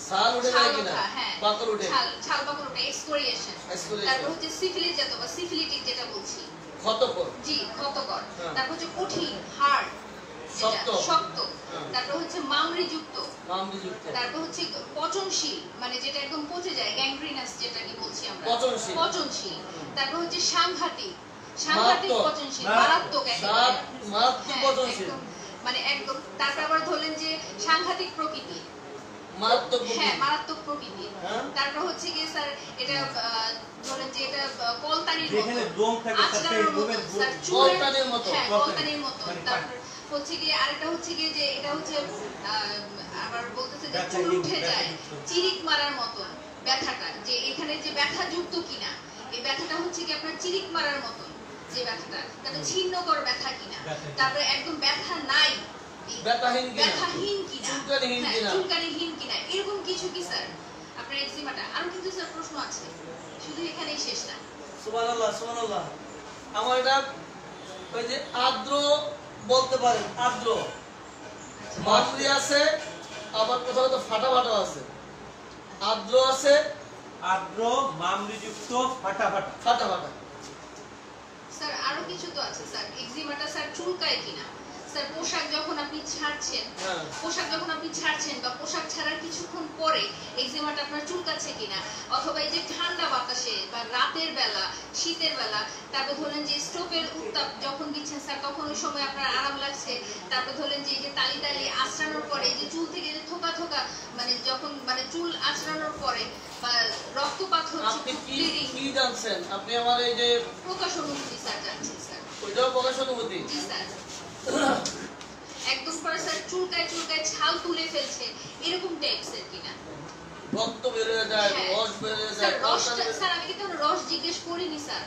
ছাল উঠে ছাল যায় কিনা, ওঠা, হ্যাঁ পাকল উঠে, ছাল বাকল ওঠা, এক্সফোলিয়েশন। Exfoliation। তারপর হচ্ছে সিফিলিস জাত বা সিফিলিটিক যেটা বলছি, ক্ষতকর, জি ক্ষতকর। হ্যাঁ। তারপর হচ্ছে কঠিন, হার্ড, শক্ত। শক্ত। হ্যাঁ। তারপর হচ্ছে মাংরিযুক্ত। মামলিযুক্ত, তারপর হচ্ছে পচনশীল, মানে যেটা একদম পচে যায়, গ্যাংগ্রিনাস যেটাকে বলছি আমরা, পচনশীল। পচনশীল। তারপর হচ্ছে সাংঘাতিক, সাংঘাতিক মারাত্মক। পচনশীল, মারাত্মক একেবারে। মারাত্মক হ্যাঁ, পচনশীল, একদম, মানে একদম। তারপর আবার ধরলেন যে সাংঘাতিক প্রকৃতি, মারাত্মক হ্যাঁ মারাত্মক প্রকৃতি। হ্যাঁ। তারপর হচ্ছে গিয়ে স্যার এটা ধরেন যে এটা কলতানির মতো, যেখানে লোম থাকে স্যার, সেই আঁচড়ানোর মতো, লোমের স্যার চুলের কলতানির মতো, হ্যাঁ কলতানি। কলতানির মতো। মানে তারপর হচ্ছে গিয়ে আরেকটা হচ্ছে গিয়ে যে এটা হচ্ছে আবার বলতেছে যে ব্যথা চুল যুক্ত, উঠে যায়, ব্যথা যুক্ত। চিরিক মারার মতো ব্যথাটা, যে এখানে যে ব্যথা যুক্ত কিনা, এই ব্যথাটা হচ্ছে কি আপনার চিরিক মারার মতো যে ব্যথাটা, তারপরে ছিন্নকর ব্যথা কিনা, ব্যথা। তারপরে একদম ব্যথা নাই, ব্যথাহীন কিনা, ব্যথাহীন কিনা, চুলকানিহীন হ্যাঁ, কিনা। চুলকানিহীন কিনা, এরকম কিছু কি স্যার আপনার এক্সিমাটা? আরো কিন্তু স্যার প্রশ্ন আছে, শুধু এখানেই শেষ না। সুবহানাল্লাহ সুবহানাল্লাহ। আমার এটা ওই যে আর্দ্র বলতে পারেন, আর্দ্র মামলি আছে, আবার কোথাও তো ফাটা ফাটা আছে, আর্দ্র আছে, আর্দ্র মামলিযুক্ত, ফাটা ফাটা। ফাটা ফাটা। স্যার আরো কিছু তো আছে স্যার, এক্সিমাটা স্যার চুলকায় কিনা? স্যার পোশাক যখন আপনি ছাড়ছেন হ্যাঁ। বা পোশাক ছাড়ার কিছুক্ষণ পরে এক্সিমাটা আপনার চুলকাচ্ছে কিনা, অথবা এই যে ঠান্ডা বাতাসে বা রাতের বেলা, শীতের বেলা, তারপর ধরেন যে স্টোভের উত্তাপ যখন দিচ্ছেন স্যার তখন ওই সময় আপনার আরাম লাগছে, তারপর ধরেন যে এই যে তালি তালি আঁচড়ানোর পরে এই যে চুল থেকে যে থোকা থোকা মানে যখন মানে চুল আঁচড়ানোর পরে বা রক্তপাত হচ্ছে, আপনি কি bleeding, কি জানছেন? আপনি আমার এই যে প্রকাশ অনুভূতি স্যার জানছেন স্যার। ওইটাও প্রকাশ অনুভূতি। জি স্যার। একদম পরে স্যার চুলকায় ছাল তুলে ফেলছে এরকম টাইপসের কিনা। রক্ত বের হয়ে যায়, হ্যাঁ। রস বের হয়ে স্যার যায়। রসটা স্যার আমি কিন্তু রস জিজ্ঞেস করিনি স্যার।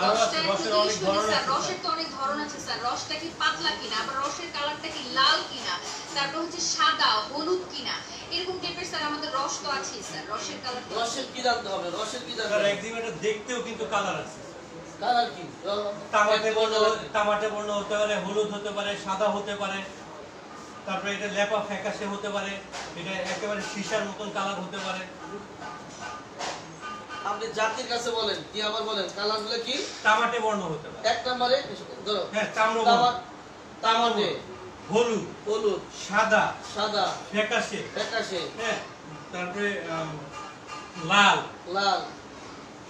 আরো আছে, রসটা একটু রসের অনেক জিজ্ঞেস করি ধরন স্যার। আছে, রসের তো অনেক ধরন আছে স্যার। রসটা কি পাতলা কিনা, আবার রসের কালারটা কি লাল কিনা, তারপর হচ্ছে সাদা হলুদ কিনা, এরকম টাইপের স্যার আমাদের রস তো আছেই স্যার। রসের কালার রসের কি জানতে হবে? রসের কি জানতে স্যার হবে? এক্সিমাটা দেখতেও কিন্তু কালার আছে। কালার কি? তামাটে বর্ণ হতে পারে, হলুদ হতে পারে, সাদা হতে পারে, তারপরে এটা লেপা ফ্যাকাশে হতে পারে, এটা একেবারে সীসার মতন কালার হতে পারে। আপনি জাতির কাছে বলেন, কি আবার বলেন, কালার গুলো কি? তামাটে বর্ণ হতে পারে। এক নম্বরে ধরো হ্যাঁ, তাম্রবর্ণ, তামাটে, হলুদ, হলুদ, সাদা, সাদা, ফ্যাকাশে, ফ্যাকাশে, হ্যাঁ, তারপরে লাল, লাল,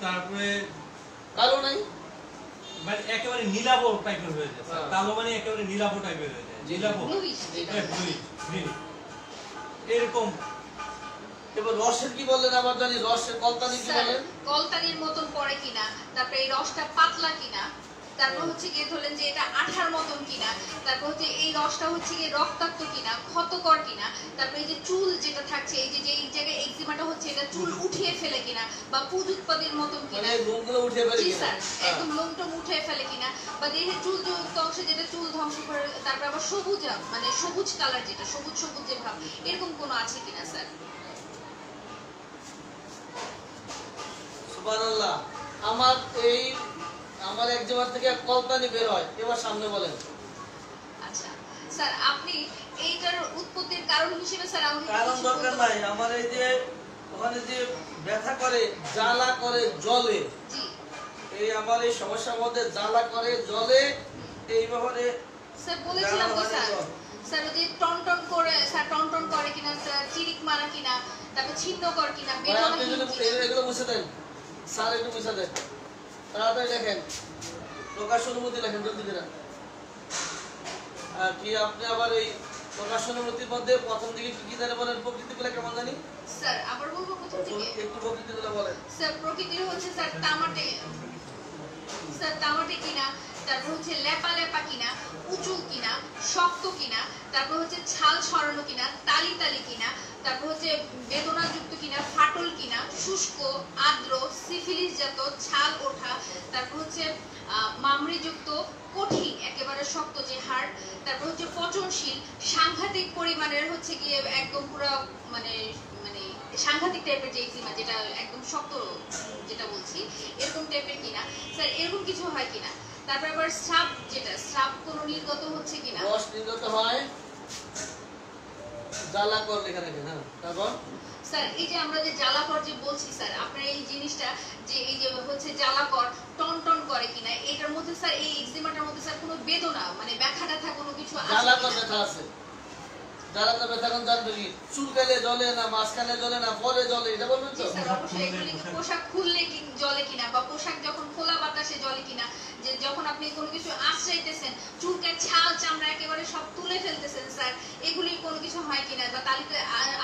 তারপরে কালো নাই? মানে একেবারে নীলাভ টাইপের হয়ে যায়। হ্যাঁ। কালো মানে একেবারে নীলাভ টাইপের হয়ে যায়। নীলাভ, Bluish যেটা। হ্যাঁ, bluish, green। এরকম এবার রসের কি বললেন? আবার জানি রসের কলতানি কি স্যার বলেন? কলতানির মতন পড়ে কিনা, তারপরে এই রসটা পাতলা কিনা, তারপর হচ্ছে গিয়ে ধরলেন যে এটা আঠার মতন কিনা, তারপর হচ্ছে এই রসটা হচ্ছে গিয়ে রক্তাক্ত কিনা, ক্ষতকর কিনা, তারপরে এই যে চুল যেটা থাকছে এই যে এই জায়গায় এক্সিমাটা হচ্ছে এটা চুল উঠিয়ে ফেলে কিনা বা পুজ উৎপাদের মতন মানে কিনা। এই লোমগুলো উঠে ফেলে জি কিনা? স্যার, হ্যাঁ। একদম লোমটোম উঠে ফেলে কিনা, বা দেহের চুলযুক্ত অংশে যেটা চুল ধ্বংস করে, তারপর আবার সবুজ মানে সবুজ কালার যেটা সবুজ সবুজ যে ভাব, এরকম কোনো আছে কিনা স্যার? সুবহানাল্লাহ। আমার একজনের থেকে কলতানি বের হয়। এবার সামনে বলেন। আচ্ছা স্যার, আপনি এইটার উৎপত্তির কারণ হিসেবে স্যার আমাকে কারণ কিছু দরকার বলতে নাই। পারবেন? আমার এই যে ওখানে যে ব্যথা করে, জ্বালা করে, জ্বলে, জি এই আমার এই সমস্যার মধ্যে জ্বালা করে, জ্বলে, এই ব্যাপারে স্যার বলেছিলাম তো স্যার। স্যার ওই যে টনটন করে স্যার টনটন করে কিনা, স্যার চিরিক মারা কিনা, তারপর ছিন্নকর কিনা, ভাই, বেদনা আপনি যদি এগুলো মুছে দেন, স্যার একটু মুছে দেন, তাড়াতাড়ি লেখেন, প্রকাশ অনুমতি লেখেন জলদি করে। কি আপনি আবার এই প্রকাশ অনুমতির মধ্যে প্রথম দিকে কি কি জানে বলেন? প্রকৃতিগুলো কেমন জানি? স্যার আবার বলবো প্রথম থেকে। একটু প্রকৃতিগুলো বলেন। স্যার প্রকৃতির হচ্ছে স্যার তামাটে, স্যার তামাটে কিনা, তারপর হচ্ছে লেপা লেপা কিনা, উঁচু কিনা, শক্ত কিনা, তারপর হচ্ছে ছাল ছড়ানো কিনা, তালি তালি কিনা, তারপর হচ্ছে বেদনাযুক্ত কিনা, ফাটল কিনা, শুষ্ক, আর্দ্র, সিফিলিস জাত, ছাল ওঠা, তারপর হচ্ছে মামড়িযুক্ত, কঠিন একেবারে শক্ত যে হাড়, তারপর হচ্ছে পচনশীল, সাংঘাতিক পরিমাণের হচ্ছে গিয়ে একদম পুরো মানে মানে সাংঘাতিক টাইপের যে এক্সিমা যেটা একদম শক্ত যেটা বলছি এরকম টাইপের কিনা স্যার, এরকম কিছু হয় কিনা। তারপর আবার স্রাব, যেটা স্রাব কোনো নির্গত হচ্ছে কিনা। রস নির্গত হয়, জ্বালা কর লেখা থাকে। হ্যাঁ, তারপর স্যার এই যে আমরা যে জ্বালাকর যে বলছি স্যার, আপনার এই জিনিসটা যে এই যে হচ্ছে জ্বালাকর টন টন করে কিনা, এটার মধ্যে স্যার এই এক্সিমাটার মধ্যে স্যার কোনো বেদনা মানে ব্যথা ট্যাথা কোনো কিছু আছে জ্বালা কর কিনা? ব্যথা আছে। জ্বালা কর ব্যথা কোন জানবে কি? চুলকালে জ্বলে না, মাঝখানে জ্বলে না, পরে জ্বলে, এটা বলবেন জি তো? স্যার অবশ্যই এগুলি কি পোশাক খুললে কি জ্বলে কিনা, বা পোশাক যখন খোলা বাতাসে জ্বলে কিনা, যে যখন আপনি কোনো কিছু আশ্রাইতেছেন চুলকে ছাল চামড়া একেবারে সব তুলে ফেলতেছেন স্যার, এগুলি কোনো কিছু হয় কিনা, বা তালিতে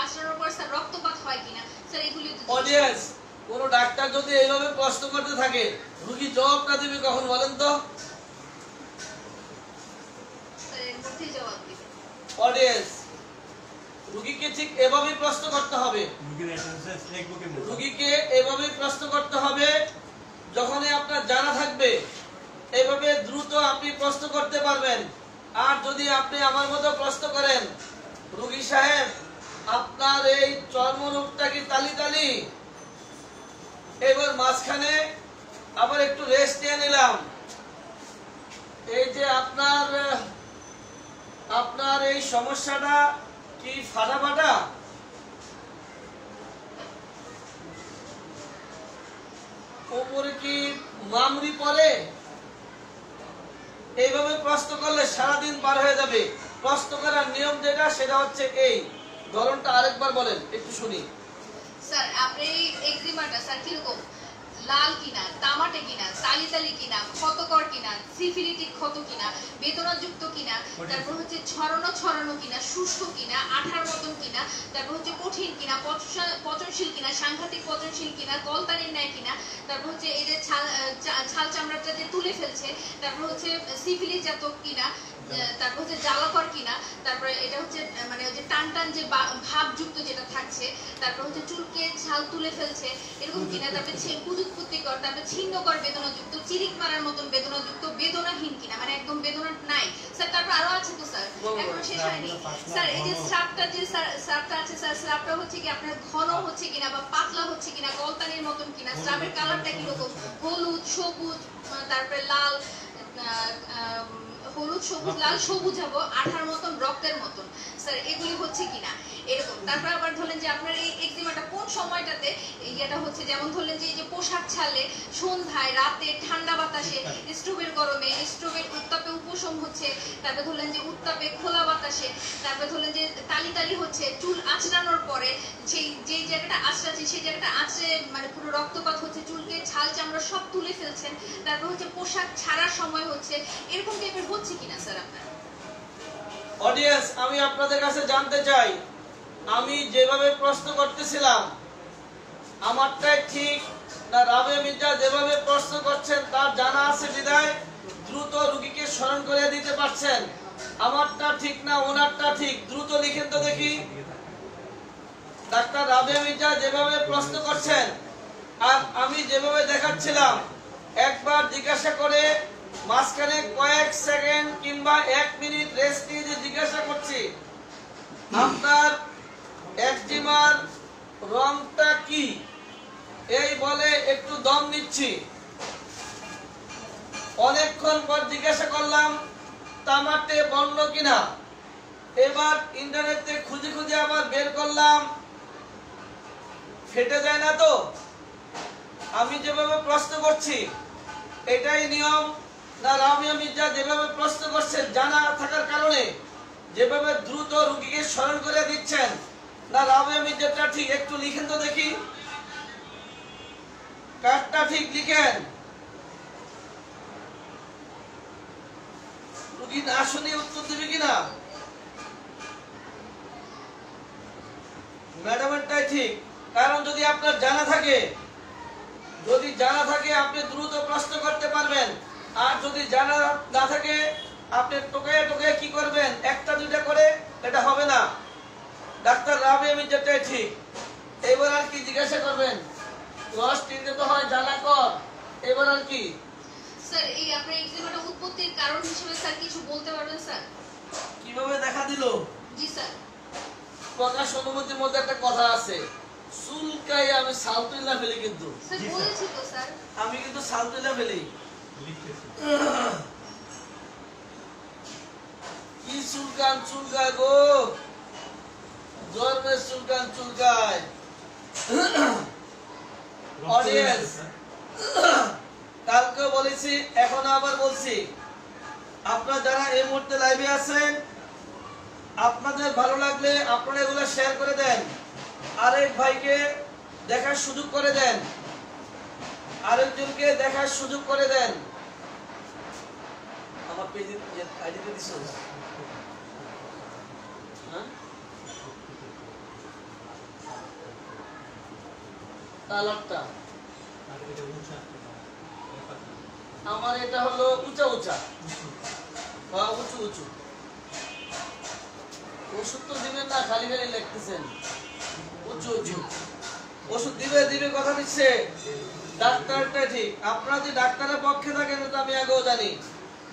আশ্রানোর পর স্যার রক্তপাত হয় কিনা স্যার, এগুলি অডিয়েন্স, কোন ডাক্তার যদি এইভাবে প্রশ্ন করতে থাকে, রোগী জবাবটা দিবে কখন বলেন তো? স্যার এর মধ্যেই জবাব দিবেন। অডিয়েন্স, রোগীকে ঠিক এভাবেই প্রশ্ন করতে হবে। রোগীর অ্যাটেন্ডেন্স লিখবো কেমনে? রোগীকে এভাবেই প্রশ্ন করতে হবে, যখনই আপনার জানা থাকবে এইভাবে দ্রুত আপনি প্রশ্ন করতে পারবেন। আর যদি আপনি আমার মতো প্রশ্ন করেন, রোগী সাহেব আপনার এই চর্মরোগটা কি তালি তালি, এবার মাঝখানে আবার একটু রেস্ট নিয়ে নিলাম, এই যে আপনার এই সমস্যাটা কি ফাটা ফাটা, ওপরে কি মামরি পড়ে, এইভাবে প্রশ্ন করলে সারাদিন পার হয়ে যাবে। প্রশ্ন করার নিয়ম যেটা সেটা হচ্ছে এই ধরনটা আরেকবার বলেন একটু শুনি। স্যার আপনার এই এক্সিমাটা স্যার কিরকম? লাল কিনা, তামাটে কিনা, তালি তালি কিনা, ক্ষতকর কিনা, সিফিলিটিক ক্ষত কিনা, বেদনাযুক্ত কিনা, তারপর হচ্ছে ছড়ানো ছড়ানো কিনা, শুষ্ক কিনা, আঠার মতন কিনা, তারপর হচ্ছে কঠিন কিনা, পচনশীল কিনা, সাংঘাতিক পচনশীল কিনা, কলতানির ন্যায় কিনা, তারপর হচ্ছে এই যে ছাল চামড়াটা যে তুলে ফেলছে, তারপর হচ্ছে সিফিলিস জাতক কিনা, তারপর হচ্ছে জ্বালাকর কিনা, তারপরে এটা হচ্ছে মানে ওই যে টান টান যে ভাবযুক্ত যেটা থাকছে, তারপর হচ্ছে চুলকে ছাল তুলে ফেলছে এরকম কিনা, তারপরে কুযুৎপত্তিকর, তারপরে ছিন্নকর বেদনাযুক্ত, চিরিক মারার মতন বেদনাযুক্ত, বেদনাহীন কিনা মানে একদম বেদনা নাই স্যার। তারপর আরো আছে তো স্যার, এখনো শেষ হয়নি স্যার। এই যে স্রাবটা আছে স্যার, স্রাবটা হচ্ছে কি আপনার ঘন হচ্ছে কিনা বা পাতলা হচ্ছে কিনা, গলতানির মতন কিনা, স্রাবের কালারটা কিরকম, হলুদ, সবুজ, তারপরে লাল, হলুদ, সবুজ, লাল, সবুজ হবো, আঠার মতন, রক্তের মতন স্যার, এগুলি হচ্ছে কিনা এরকম। তারপর আবার ধরলেন যে আপনার এই এক্সিমাটা কোন সময়টাতে এটা হচ্ছে, যেমন ধরলেন যে এই যে পোশাক ছাড়লে, সন্ধ্যায়, রাতে, ঠান্ডা বাতাসে, স্টোভের গরমে, স্টোভের উত্তাপে উপশম হচ্ছে, তারপর ধরলেন যে উত্তাপে খোলা বাতাসে, তারপর ধরলেন যে তালি তালি হচ্ছে, চুল আঁচড়ানোর পরে সেই যে জায়গাটা আঁচড়াচ্ছে সেই জায়গাটা আঁচড়ে মানে পুরো রক্তপাত হচ্ছে, চুলকে ছাল চামড়া সব তুলে ফেলছেন, তারপর হচ্ছে পোশাক ছাড়ার সময় হচ্ছে, এরকম টাইপের হচ্ছে কিনা স্যার আপনার? অডিয়েন্স, আমি আপনাদের কাছে জানতে চাই, আমি যেভাবে প্রশ্ন করতেছিলাম আমারটাই ঠিক না রাবে মির্জা যেভাবে প্রশ্ন করছেন তার জানা আছে বিদায় দ্রুত রুগীকে স্মরণ করে দিতে পারছেন? আমারটা ঠিক না ওনারটা ঠিক? দ্রুত লিখেন তো দেখি। ডাক্তার রাবে মির্জা যেভাবে প্রশ্ন করছেন আর আমি যেভাবে দেখাচ্ছিলাম, একবার জিজ্ঞাসা করে মাঝখানে কয়েক সেকেন্ড কিংবা 1 মিনিট রেস্ট নিয়ে যে জিজ্ঞাসা করছি আপনার একজিমার রংটা কি, এই বলে একটু দম নিচ্ছি। অনেকক্ষণ পর জিজ্ঞাসা করলাম তামাটে বর্ণ কিনা। এবার ইন্টারনেটে খুঁজে খুঁজে আবার বের করলাম, ফেটে যায় না তো? আমি যেভাবে প্রশ্ন করছি এটাই নিয়ম না রামিয়া মির্জা যেভাবে প্রশ্ন করছেন জানা থাকার কারণে যেভাবে দ্রুত রোগীকে স্মরণ করে দিচ্ছেন না রামিয়া মির্জাটা ঠিক? একটু লিখেন তো দেখি, কারটা ঠিক লিখেন। রোগী না শুনে উত্তর দিবে কিনা? ম্যাডামেরটাই ঠিক, কারণ যদি আপনার জানা থাকে, যদি জানা থাকে আপনি দ্রুত প্রশ্ন করতে পারবেন, আর যদি জানা না থাকে আপনি টোকায় টোকায় কি করবেন, একটা দুইটা করে এটা হবে না। ডাক্তার রাবিয়া মির্জাটাই ঠিক। এবার আর কি জিজ্ঞাসা করবেন? রস টিনতে তো হয় জ্বালা কর, এবার আর কি? স্যার এই আপনার এক্সিমাটা উৎপত্তির কারণ হিসেবে স্যার কিছু বলতে পারবেন স্যার? কিভাবে দেখা দিল? জি স্যার। প্রকাশ অনুমতির মধ্যে একটা কথা আছে, চুলকাই আমি সালতুল্লাহ ফেলি, কিন্তু স্যার বলেছি তো স্যার, আমি কিন্তু সালতুল্লাহ ফেলি। কি চুলকান চুলকায় গো, জন্মের চুলকান চুলকায়। অডিয়েন্স, কালকে বলেছি এখন আবার বলছি, আপনারা যারা এই মুহূর্তে লাইভে আছেন আপনাদের ভালো লাগলে আপনারা এগুলো শেয়ার করে দেন, আরেক ভাইকে দেখার সুযোগ করে দেন, আরেকজনকে দেখার সুযোগ করে দেন। আমার পেজে আইডিতে দিছো হ্যাঁ, কালারটা আমার এটা হলো উঁচা উঁচা বা উঁচু উঁচু। ওষুধ তো দিবেন না, খালি খালি লিখতেছেন উঁচু উঁচু। ওষুধ দিবে দিবে কথা দিচ্ছে, ডাক্তারটা ঠিক। আপনারা যদি ডাক্তারের পক্ষে থাকেন তো আমি আগেও জানি।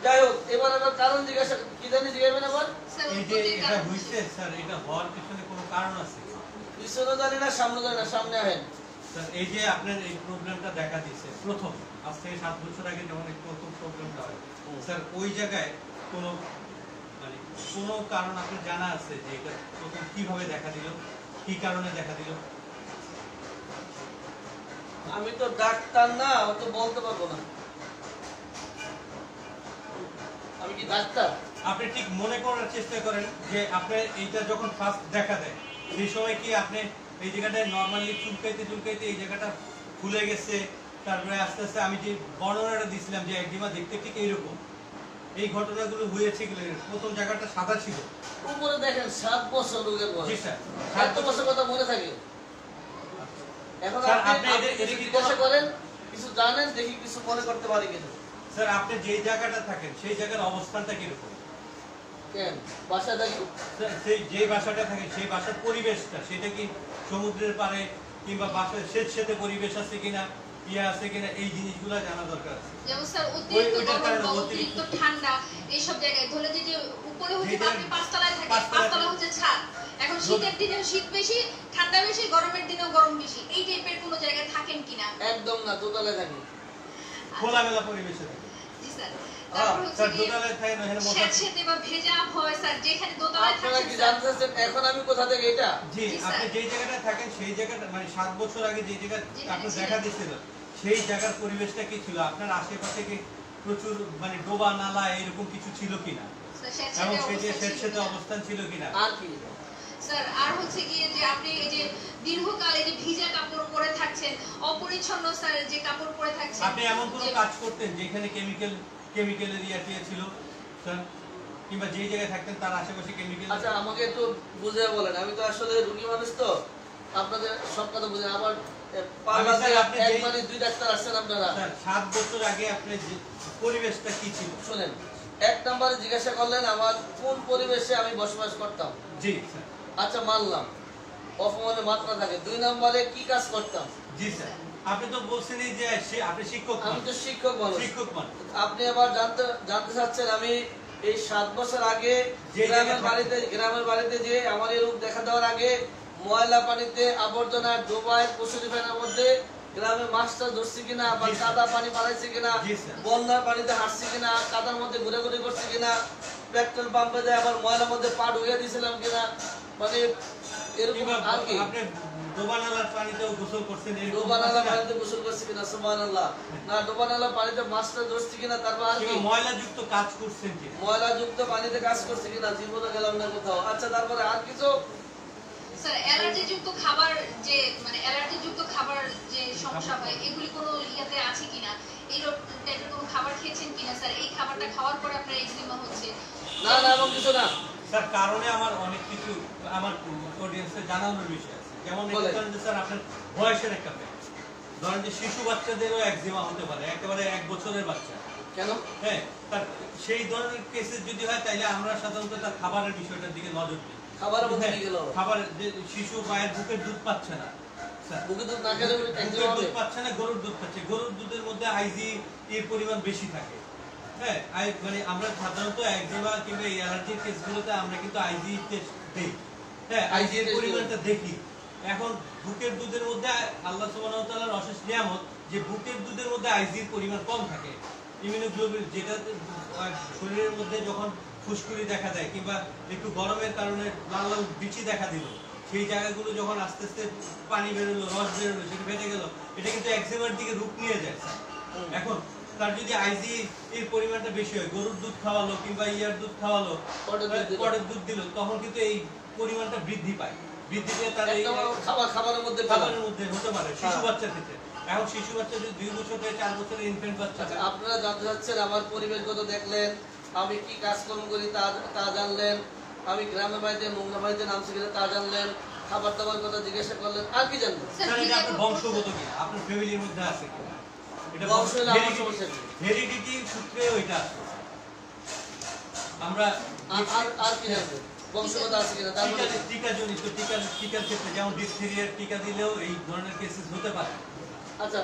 যাই হোক, এবার আবার কারণ জিজ্ঞাসা কি জানি জিজ্ঞাসা আবার এই যে এটা হইছে স্যার, এটা হওয়ার পিছনে কোনো কারণ আছে? পিছনে জানি না, সামনে জানি না, সামনে আহেন। স্যার এই যে আপনার এই প্রবলেমটা দেখা দিচ্ছে প্রথম, আজ থেকে 7 বছর আগে যখন এই প্রথম প্রবলেমটা হয় স্যার, ওই জায়গায় কোনো মানে কোনো কারণ আপনার জানা আছে যে এটা প্রথম কিভাবে দেখা দিল, কি কারণে দেখা দিল? আমি তো ডাক্তার না, তো বলতে পারবো না। কি ডাক্তার? আপনি ঠিক মনে করার চেষ্টা করেন যে আপনার এইটা যখন ফার্স্ট দেখা দেয় সেই সময় কি আপনি এই জায়গাটায় নর্মালি চুলকাইতে চুলকাইতে এই জায়গাটা ফুলে গেছে, তারপরে আস্তে আস্তে আমি যে বর্ণনাটা দিয়েছিলাম যে একদিমা দেখতে ঠিক এইরকম, এই ঘটনাগুলো হয়েছে। প্রথম জায়গাটা সাদা ছিল, উপরে দেখেন 7 বছর রোগের বয়স। জি স্যার। 7 বছর কথা মনে থাকে? এখন স্যার, আপনি এটা কি জিজ্ঞাসা করেন, কিছু জানেন, দেখি কিছু মনে করতে পারি কিনা। স্যার আপনি যেই জায়গাটা থাকেন সেই জায়গার অবস্থানটা কিরকম? কেন বাসা থাকি? স্যার, সেই যে বাসাটা থাকে সেই বাসার পরিবেশটা সেটা কি সমুদ্রের পাড়ে কিংবা বাসার স্বেচ্ছাতে পরিবেশ আছে কিনা, ইয়ে আছে কিনা, এই জিনিসগুলো জানা দরকার আছে। যেমন স্যার অতিরিক্ত ওইটার গরম কারণে বা অতিরিক্ত অতিরিক্ত ঠান্ডা এইসব জায়গায় ধরে যে উপরে হচ্ছে যেটা- আপনি 5 তলায় থাকেন, 5 তলায় 5 তলা হচ্ছে ছাদ। এখন শীতের দিনে শীত বেশি, ঠান্ডা বেশি, গরমের দিনেও গরম বেশি, এই টাইপের কোনো জায়গায় থাকেন কিনা? একদম না, দোতলায় থাকি। খোলামেলা পরিবেশে থাকে। জি স্যার। তারপর হচ্ছে স্যার কি দোতলায় থাকে না, এখানে মশা। স্যাঁতসেঁতে বা ভেজা হয় স্যার, যেখানে দোতলায় আপনারা থাকেন কি স্যার। জানতে চাচ্ছেন এখন আমি কোথা থেকে এটা? জি, জি, আপনি স্যার। যেই জায়গাটায় থাকেন সেই জায়গাটা মানে 7 বছর আগে যেই জায়গা যেখানে আপনার ছিলেন। দেখা দিয়েছিল সেই জায়গার পরিবেশটা কি ছিল? আপনার আশেপাশে কি প্রচুর মানে ডোবা নালা এরকম কিছু ছিল কিনা, স্যার, এবং স্যাঁতসেঁতে সেই যে অবস্থা ছিল স্বেচ্ছাতে কিনা? অবস্থান ছিল কিনা? আর কি? স্যার আর হচ্ছে গিয়ে যে আপনি এই যে দীর্ঘকাল এই যে ভিজা কাপড় পরে থাকছেন, অপরিচ্ছন্ন স্যার যে কাপড় পরে থাকছেন, আপনি এমন কোনো যে- কাজ করতেন যেখানে কেমিক্যালের ইয়ে ছিল স্যার, কিংবা যেই জায়গায় থাকতেন তার আশেপাশে কেমিক্যাল? আচ্ছা আমাকে একটু বুঝিয়ে বলেন, আমি তো আসলে রুগী মানুষ, তো আপনাদের সব কথা বুঝে আবার পাল্লা স্যার, দিয়ে আপনি এক যেই- মানে 2 ডাক্তার আসছেন আপনারা। স্যার 7 বছর আগে আপনার যে পরিবেশটা কি ছিল? শুনেন, 1 নম্বরে জিজ্ঞাসা করলেন আমার কোন পরিবেশে আমি বসবাস করতাম। জি স্যার। আচ্ছা মানলাম, অপমানের মাত্রা থাকে। 2 নম্বরে কি কাজ করতাম? জি স্যার। আপনি তো বলছেনই যে আপনি শিক্ষক আমি মানুষ। তো শিক্ষক মানুষ। শিক্ষক মানুষ। আপনি আবার জানতে চাচ্ছেন আমি এই 7 বছর আগে যে জায়গায় গ্রামের বাড়িতে যে আমার এই রোগ দেখা দেওয়ার আগে ময়লা পানিতে আবর্জনা ডোবায় কচুরি ফেনার মধ্যে গ্রামে মাছটা ধরছি কিনা, বা জি, স্যার। কাদা পানি পালাইছি কিনা, জি, স্যার। বন্যার পানিতে হাঁটছি কিনা, কাদার মধ্যে ঘুরে করছি কিনা, পেট্রোল পাম্পে দিয়ে আবার ময়লার মধ্যে পা ঢুকিয়ে দিয়েছিলাম কিনা, মানে এরকম কিংবা আর কি। আপনি ডোবানালার পানিতেও গোসল করছেন এরকম ডোবানালা আছে না? পানিতে গোসল করছি কিনা, সুবহানাল্লাহ, না ডোবানালা পানিতে মাছটা ধরছি কিনা, তারপর আর কি কিংবা ময়লাযুক্ত কাজ করছেন কিনা? ময়লাযুক্ত পানিতে কাজ করছি কিনা, জীবনে গেলাম না কোথাও। আচ্ছা তারপরে আর কিছু? স্যার অ্যালার্জিযুক্ত খাবার যে মানে অ্যালার্জিযুক্ত খাবার যে সমস্যা হয় এগুলি কোনো ইয়াতে আছে কিনা, এই টাইপের কোনো খাবার খেয়েছেন কিনা স্যার, এই খাবারটা খাওয়ার পরে আপনার এক্সিমা হচ্ছে? না না এমন কিছু না। স্যার কারণে আমার অনেক কিছু আমার অডিয়েন্সে জানানোর বিষয় আছে। যেমন বলেন। এটা ধরেন যে স্যার আপনার বয়সের একটা ব্যাপার। ধরেন যে শিশু বাচ্চাদেরও একজিমা হতে পারে, একেবারে 1 বছরের বাচ্চা। কেন? হ্যাঁ, তার সেই ধরনের কেসেস যদি হয় তাহলে আমরা সাধারণত তার খাবারের বিষয়টার দিকে নজর দিই। খাবারের মধ্যে কি গেল? খাবার যে শিশু মায়ের বুকের দুধ পাচ্ছে না স্যার, বুকে দুধ না খেলে বুকের একজিমা হবে? দুধ পাচ্ছে না, গরুর দুধ পাচ্ছে। গরুর দুধের মধ্যে আইজি এর পরিমাণ বেশি থাকে। হ্যাঁ, মানে আমরা সাধারণত একজিমা কিংবা এই অ্যালার্জির কেসগুলোতে আমরা কিন্তু আইজি টেস্ট দিই। হ্যাঁ, আইজি এর test পরিমাণটা দেখি। এখন বুকের দুধের মধ্যে আল্লাহ সুবহানাহু ওয়া তাআলার অশেষ নিয়ামত যে বুকের দুধের মধ্যে আইজির পরিমাণ কম থাকে। ইমিউনোগ্লোবিন যেটা শরীরের মধ্যে যখন ফুসকুড়ি দেখা দেয় কিংবা একটু গরমের কারণে লাল লাল বিচি দেখা দিল, সেই জায়গাগুলো যখন আস্তে আস্তে পানি বেরোলো, রস বেরোলো, সেটা ফেটে গেল, এটা কিন্তু একজিমার দিকে রূপ নিয়ে যায়। এখন তার যদি আইজি এর পরিমাণটা বেশি হয়, গরুর দুধ খাওয়ালো কিংবা ইয়ার দুধ খাওয়ালো, পরের দুধ দিল, তখন কিন্তু এই পরিমাণটা বৃদ্ধি পায়। বৃদ্ধি পেয়ে তার এই খাবারের মধ্যে খাবারের মধ্যে হতে পারে শিশু বাচ্চার ক্ষেত্রে। এখন শিশু বাচ্চা যদি 2 বছর থেকে 4 বছরের ইনফ্যান্ট বাচ্চা, আচ্ছা, আপনারা জানতে চাচ্ছেন আমার পরিবেশগত দেখলেন, আমি কি কাজকর্ম করি তা জানলেন, আমি গ্রামের বাড়িতে নোংরা বাড়িতে নামছি কিনা তা জানলেন, খাবার দাবার কথা জিজ্ঞাসা করলেন, আর কি জানলেন? স্যার এটা আপনার বংশগত কি, আপনার ফ্যামিলির মধ্যে আছে কি? এটা বংশ হলে আমার সমস্যা কি? হেরিডিটি সূত্রে ওইটা আছে। আমরা আর কি জানবেন? বংশগত আছে কিনা, তারপরে টিকাজনিত টিকার ক্ষেত্রে যেমন ডিপথেরিয়ার টিকা দিলেও এই ধরনের কেসেস হতে পারে। আচ্ছা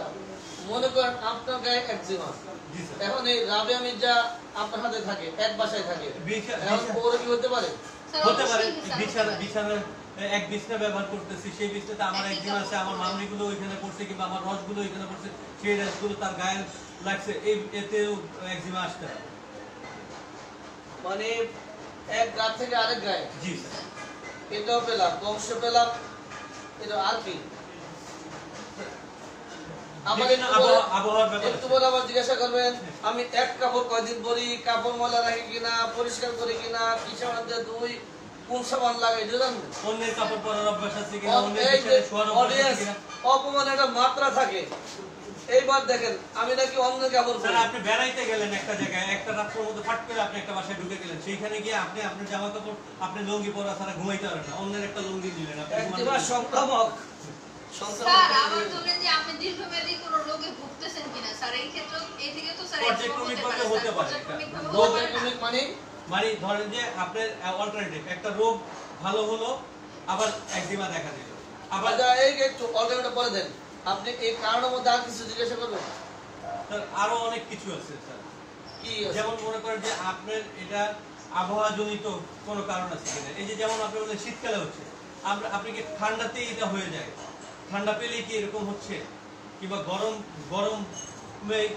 মনে করেন আপনার গায়ে একজিমা, জি স্যার। এখন এই রাবেয়া মির্জা আপনার হাতে থাকে, এক বাসায় থাকে, বিছা- এখন বিছা- ওর কি হতে পারে? স্যার হতে পারে। অবশ্যই স্যার, হতে পারে। বিছানা এক বিছনা ব্যবহার করতেছি, সেই বিছনাতে আমার একই একদিন আছে, আমার মামনিগুলো ওইখানে পড়ছে কিংবা আমার রসগুলো ওইখানে পড়ছে, সেই রসগুলো তার গায়ে লাগছে, এতেও একজিমা আসতে পারে। মানে এক গা থেকে আরেক গায়ে, জি স্যার। এটাও পেলাম, বংশ পেলাম, এটা আর কি? আমার বিভিন্ন আবহাওয়ার ব্যাপার একটু আছে। পরে আবার জিজ্ঞাসা করবেন আমি এক কাপড় কয়দিন পরি, কাপড় ময়লা রাখি কিনা, পরিষ্কার করি কিনা, কি সাবান দিয়ে ধুই, কোন সাবান লাগাই, এটা জানবেন? অন্যের কাপড় পরার অভ্যাস আছে কিনা, অন্যের এই যে বিছানায় শোয়ার অভ্যাস আছে audience, কিনা। অপমান একটা মাত্রা থাকে। এইবার দেখেন আমি নাকি অন্যের কাপড় স্যার পরি। আপনি বেড়াইতে গেলেন একটা জায়গায়, একটা রাত্রের মধ্যে ফাট করে আপনি একটা বাসায় ঢুকে গেলেন, সেইখানে গিয়ে আপনি আপনার জামা কাপড় আপনি লুঙ্গি পরা ছাড়া ঘুমাইতে পারেন না, অন্যের একটা লুঙ্গি দিলেন আপনি ঘুমাতে একবার পারবেন না। সংক্রামক স্যার আবার ধরেন যে আপনি দীর্ঘমেয়াদী কোনো রোগে ভুগতেছেন কিনা স্যার, এই ক্ষেত্রে এই থেকে তো স্যার পর্যায়ক্রমিকভাবে হতে পারে। পর্যায়ক্রমিকভাবে রোগ হতে পারে না। একুমিক মানে মানে ধরেন যে আপনার অল্টারনেটিভ একটা রোগ ভালো হলো, আবার একজিমা দেখা দিল, আবার আচ্ছা এই একটু অল্টারনেটিভ বলে দেন। আপনি এই কারণের মধ্যে আর কিছু জিজ্ঞাসা করবেন? স্যার আরো অনেক কিছু আছে স্যার। কি আছে? যেমন মনে করেন যে আপনার এটা আবহাওয়া জনিত কোনো কারণ আছে কিনা, এই যে যেমন আপনি বলেন শীতকালে হচ্ছে, আপনি কি ঠান্ডাতেই এটা হয়ে যায়, ঠান্ডা পেলেই কি এরকম হচ্ছে, কিংবা গরম গরম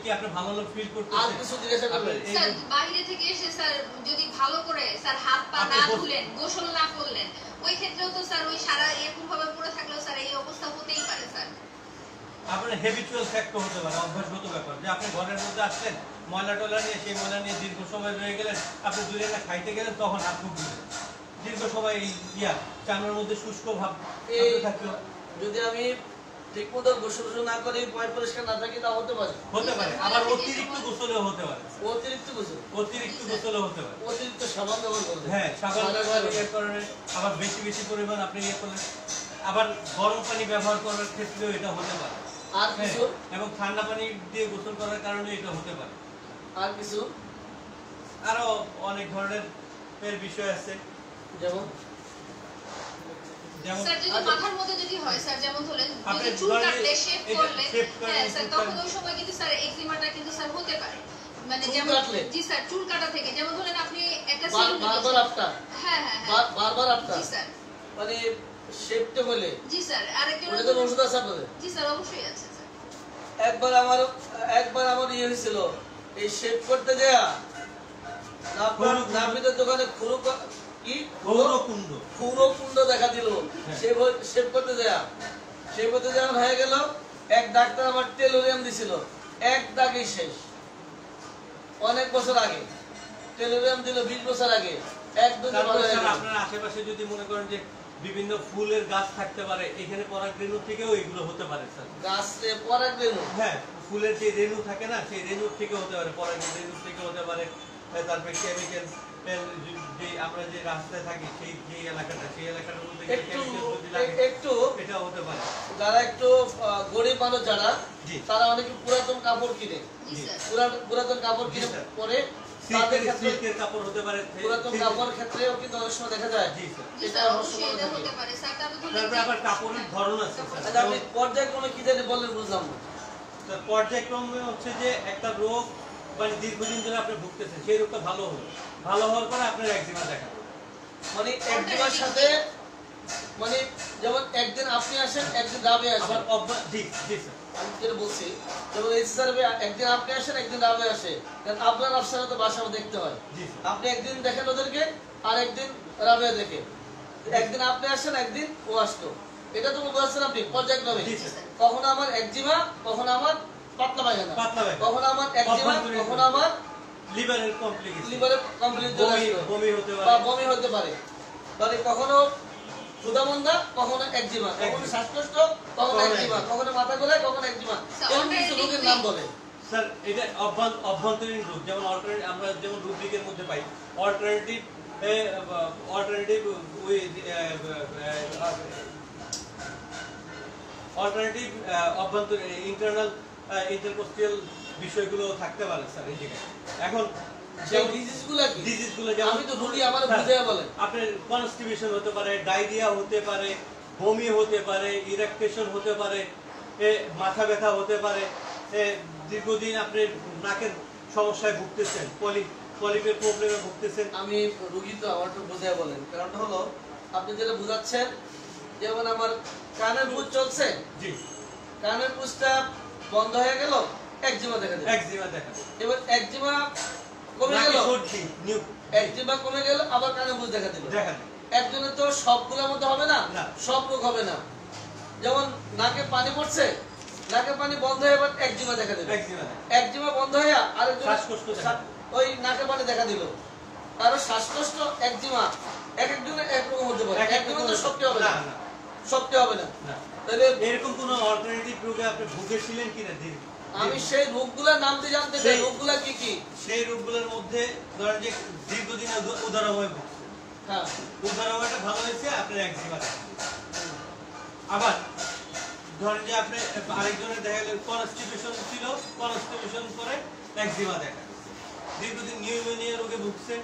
কি আপনি ভালো ফিল আর করতেছেন? কিছু জিজ্ঞাসা করবেন? এই স্যার যে- বাইরে থেকে এসে স্যার যদি ভালো করে স্যার হাত পা আপনি না গোসল- ধুলেন, গোসল না করলেন, ওই ক্ষেত্রেও তো স্যার ওই সারা এরকম ভাবে পড়ে থাকলেও স্যার এই অবস্থা হতেই পারে স্যার। আপনার হ্যাবিচুয়াল ফ্যাক্টর হতে পারে, অভ্যাসগত ব্যাপার, যে আপনি ঘরের মধ্যে আসলেন ময়লা টয়লা নিয়ে, সেই ময়লা নিয়ে দীর্ঘ সময় রয়ে গেলেন, আপনি দূরে না খাইতে গেলেন, তখন হাত মুখ ধুলেন, দীর্ঘ সময় এই চামড়ার মধ্যে শুষ্ক ভাব এই থাকলো, যদি আমি ঠিক মতো গোসল না করি, পয় পরিষ্কার না থাকি, তা হতে পারে। হতে পারে। আবার অতিরিক্ত গোসলেও হতে পারে, অতিরিক্ত গোসল, অতিরিক্ত গোসলেও হতে পারে। অতিরিক্ত সাবান ব্যবহার করবেন। হ্যাঁ, সাবান ব্যবহার ইয়ে করেন, আবার বেশি বেশি পরিমাণ আপনি ইয়ে করলেন, আবার গরম পানি ব্যবহার করার ক্ষেত্রেও এটা হতে পারে। আর হ্যাঁ, কিছু? এবং ঠান্ডা পানি দিয়ে গোসল করার কারণে এটা হতে পারে। আর কিছু? আরো অনেক ধরনের এর বিষয় আছে, যেমন যেমন স্যার যদি আচ্ছা। মাথার মধ্যে যদি হয় স্যার, যেমন ধরেন আপনি যদি চুল ধরেন কাটলে শেভ এটা করলে, shave করলে, হ্যাঁ স্যার চুল তখন কাটলে। ওই সময় কিন্তু স্যার এক্সিমাটা কিন্তু স্যার হতে পারে। মানে চুল যেমন কাটলে? জি স্যার চুল কাটা থেকে, যেমন ধরেন আপনি একটা বারবার সেলুনে আফটার, হ্যাঁ হ্যাঁ হ্যাঁ বারবার আফটার, জি স্যার মানে শেপতে হলে জি স্যার আরেকটা ওটা তো ওষুধ আছে আপনাদের? জি স্যার অবশ্যই আছে স্যার। একবার আমার ইয়ে হয়েছিল, এই শেপ করতে দেয়া নাপিতের দোকানে কি গৌরকুণ্ড খুরকুণ্ড দেখা দিল। শেপ করতে দেয়া, শেপ করতে যেমন হয়ে গেল, এক ডাক্তার আমার টেলোরিয়াম দিছিল, এক দাগেই শেষ। অনেক বছর আগে টেলোরিয়াম দিল, 20 বছর আগে, একদম ভালো তারপরে হয়ে স্যার গেল। আপনার আশেপাশে যদি মনে করেন যে বিভিন্ন ফুলের গাছ থাকতে পারে, এখানে পরাগ রেণু থেকেও এগুলো হতে পারে স্যার। গাছে পরাগ রেণু, হ্যাঁ, ফুলের যে রেণু থাকে না, সেই রেণুর থেকে হতে পারে, পরাগ রেণু থেকে হতে পারে। তারপরে কেমিক্যাল, যে আমরা যে রাস্তায় থাকি সেই যে এলাকাটা, সেই এলাকাটার মধ্যে একটু chemical যদি লাগে, একটু এটা হতে পারে। যারা একটু গরিব মানুষ যারা, জি। তারা অনেকে পুরাতন কাপড় কিনে, জি স্যার পুরাতন কাপড় কিনে জি, স্যার। পরে, তাদের ক্ষেত্রে সিল্কের কাপড় হতে পারে, পুরাতন কাপড় ক্ষেত্রেও কিন্তু অনেক সময় দেখা যায় জি স্যার। জি এটা স্যার অবশ্য অবশ্যই এটা থাকে। হতে পারে স্যার। তারপর ধরেন তারপরে আবার কাপড়ের ধরন আছে স্যার। আচ্ছা, আপনি পর্যায়ক্রমে কি জানি বললেন, বুঝলাম না। স্যার, পর্যায়ক্রমে হচ্ছে যে একটা রোগ মানে দীর্ঘদিন ধরে আপনি ভুগতেছেন, সেই রোগটা ভালো হলো, ভালো হওয়ার পরে আপনার একজিমা দেখা দেবে। মানে একদিনের সাথে, মানে যেমন একদিন আপনি আসেন, একদিন রাবে আসেন। আবার জি জি স্যার। আমি যেটা বলছি, যেমন এই সার্ভে একদিন আপনি আসেন, একদিন রাবে আসে, কারণ আপনার অপশনে তো বাসাও দেখতে হয়। জি স্যার। আপনি একদিন দেখেন ওদেরকে, আর একদিন রাবে দেখে, একদিন আপনি আসেন, একদিন ও আসতো। এটা তো বোঝাচ্ছেন আপনি পর্যায়ক্রমে। জি স্যার। কখনো আমার একজিমা, কখনো আমার পাতলা পায়খানা, পাতলা পায়খানা। কখনো আমার একজিমা, অভ্যন্তরীণ কখনো আমার লিভারের কমপ্লিকেশন, লিভারে কমপ্লিট চলে আসলো, বমি হতে বা পারে। বমি হতে পারে। মানে কখনো ক্ষুধামন্দা, কখনো একজিমা, কখনো শ্বাসকষ্ট, কখনো একজিমা, কখনো মাথা ঘোরায়, কখনো একজিমা, এমন কিছু রোগের নাম বলে। স্যার এটা অভ্যন্তরীণ রোগ, যেমন আমরা যেমন রুব্রিকের মধ্যে পাই অল্টারনেটিভ অভ্যন্তরীণ ইন্টারনাল ইন্টারকোস্টিয়াল বিষয়গুলো থাকতে পারে স্যার এই জায়গায়। এখন সেই ডিজিজগুলো কি? ডিজিজগুলো যেমন আমি তো রুগী, আমার বুঝিয়ে বলেন। আপনার কনস্টিপেশন হতে পারে, ডায়রিয়া হতে পারে, বমি হতে পারে, ইরেকটেশন হতে পারে, মাথা ব্যথা হতে পারে, দীর্ঘদিন আপনি নাকের সমস্যায় ভুগতেছেন, পলিপের প্রবলেমে ভুগতেছেন। আমি রুগী তো আমার একটু বুঝিয়ে বলেন। কারণটা হলো আপনি যেটা বুঝাচ্ছেন, যেমন আমার কানের পুজ চলছে, জি, কানের পুজটা বন্ধ হয়ে গেল, একজিমা দেখা দিল। একজিমা দেখা দেয়। এবার একজিমা কমে নাকে গেল, সর্দি একজিমা কমে গেল, আবার কানের পুজ দেখা দিল। দেখা দেয়। একজনের তো সবগুলোর মধ্যে হবে না, না। সব রোগ হবে না। যেমন নাকে পানি পড়ছে, নাকের পানি বন্ধ হয়ে এবার একজিমা দেখা দিল, একজিমা একজিমা বন্ধ হয়ে আরেকজন শ্বাসকষ্ট দেখা দিল। ওই নাকের পানি দেখা দিল। কারো শ্বাসকষ্ট একজিমা এক একজনের একরকম হতে পারে, একজিমা তো সবটি হবে না, না সবটি হবে না। না। তাহলে এরকম কোনো অল্টারনেটিভ রোগে আপনি ভুগেছিলেন কিনা আমি সেই রোগগুলোর নাম দিয়ে জানতে চাই, রোগগুলা কি কি? সেই রোগগুলোর মধ্যে ধরেন যে দীর্ঘদিন উদারময় ভুগছে, হ্যাঁ, উদারময়টা ভালো হয়েছে আপনার একজিমা দেখা দিল। আবার ধরেন যে আপনি আরেকজনের দেখা গেল কনস্টিটিউশন ছিল, কনস্টিটিউশন করে একজিমা দেখা দিচ্ছে। দীর্ঘদিন নিউমোনিয়া রোগে ভুগছে,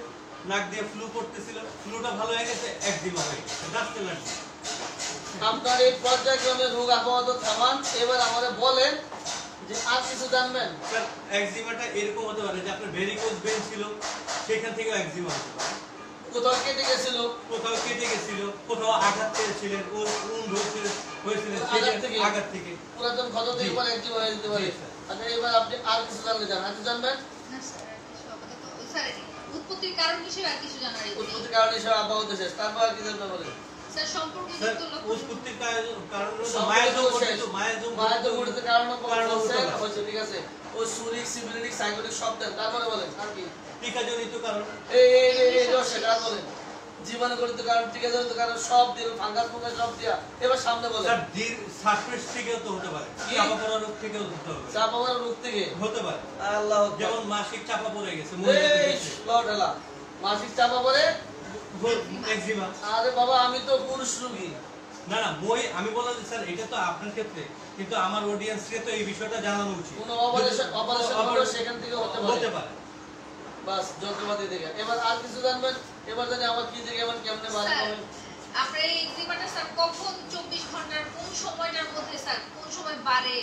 নাক দিয়ে ফ্লু করতেছিল, ফ্লুটা ভালো হয়ে গেছে, একজিমা হয়ে গেছে, ডাস্ট অ্যালার্জি। আপনার এই পর্যায়ক্রমে রোগ আপাতত থামান, এবার আমাদের বলেন যে আর কিছু জানবেন? স্যার একজিমাটা এরকম হতে পারে যে আপনার ভেরিকোজ ভেন ছিল, সেখান থেকে একজিমা হতে পারে। কোথাও কেটে গেছিল, কোথাও কেটে গেছিল, কোথাও আঘাত পেয়েছিলেন, উন্ড হয়েছিলেন আঘাত থেকে। পুরাতন ক্ষত থেকে জি। পরে একজিমা হয়ে যেতে পারে। জি, স্যার। আচ্ছা, এবার আপনি আর কিছু জানলে জান, আর কিছু জানবেন? না স্যার, আর কিছু আপাতত স্যার উৎপত্তির কারণ হিসেবে আর কিছু জানার ইচ্ছে নেই। উৎপত্তির কারণ হিসেবে আপাতত শেষ, তারপর আর কি জানতে বলেন? স্যার স্যার সম্পর্কযুক্ত লক্ষণ উৎপত্তির কারণ হলো সম্পর্ক শেষ। মায়াজম মায়াজমঘটিত কারণ কারণ বলছেন, হতে পারে। হয়েছে, ঠিক আছে। ও সুরিক, সিবিলিটিক, সাইকোটিক সব দেন, তারপরে বলেন আর কি? টিকাজনিত কারণ। এই সেটা বলেন। জীবাণুজনিত কারণ, টিকাজনিত কারণ সব দিন, ফাঙ্গাস ফুঙ্গাস সব দিয়া। এবার সামনে বলেন। স্যার সারফেস থেকেও তো হতে পারে, কি? চাপা পড়া রোগ থেকেও হতে হবে, চাপা পড়া রোগ থেকে হতে পারে। আল্লাহ যেমন মাসিক চাপা পড়ে গেছে, এই লর্ড এলা মাসিক চাপা পড়ে। একজিমা। আরে বাবা, আমি তো পুরুষ রোগী। না না, আমি বললাম যে স্যার এটা তো আপনার ক্ষেত্রে, কিন্তু আমার অডিয়েন্সকে তো এই বিষয়টা জানানো উচিত। কোনো অপারেশন হলো সেখান থেকে হতে পারে। বাস যন্ত্রপাতি থেকে। এবার আর কিছু জানবেন? এবার জানি আমার কি থেকে এবার কেমনে বাড়ি স্যার, পাবেন? আপনার এই এক্সিমাটা স্যার কখন 24 ঘন্টার কোন সময়টার মধ্যে স্যার কোন সময় বাড়ে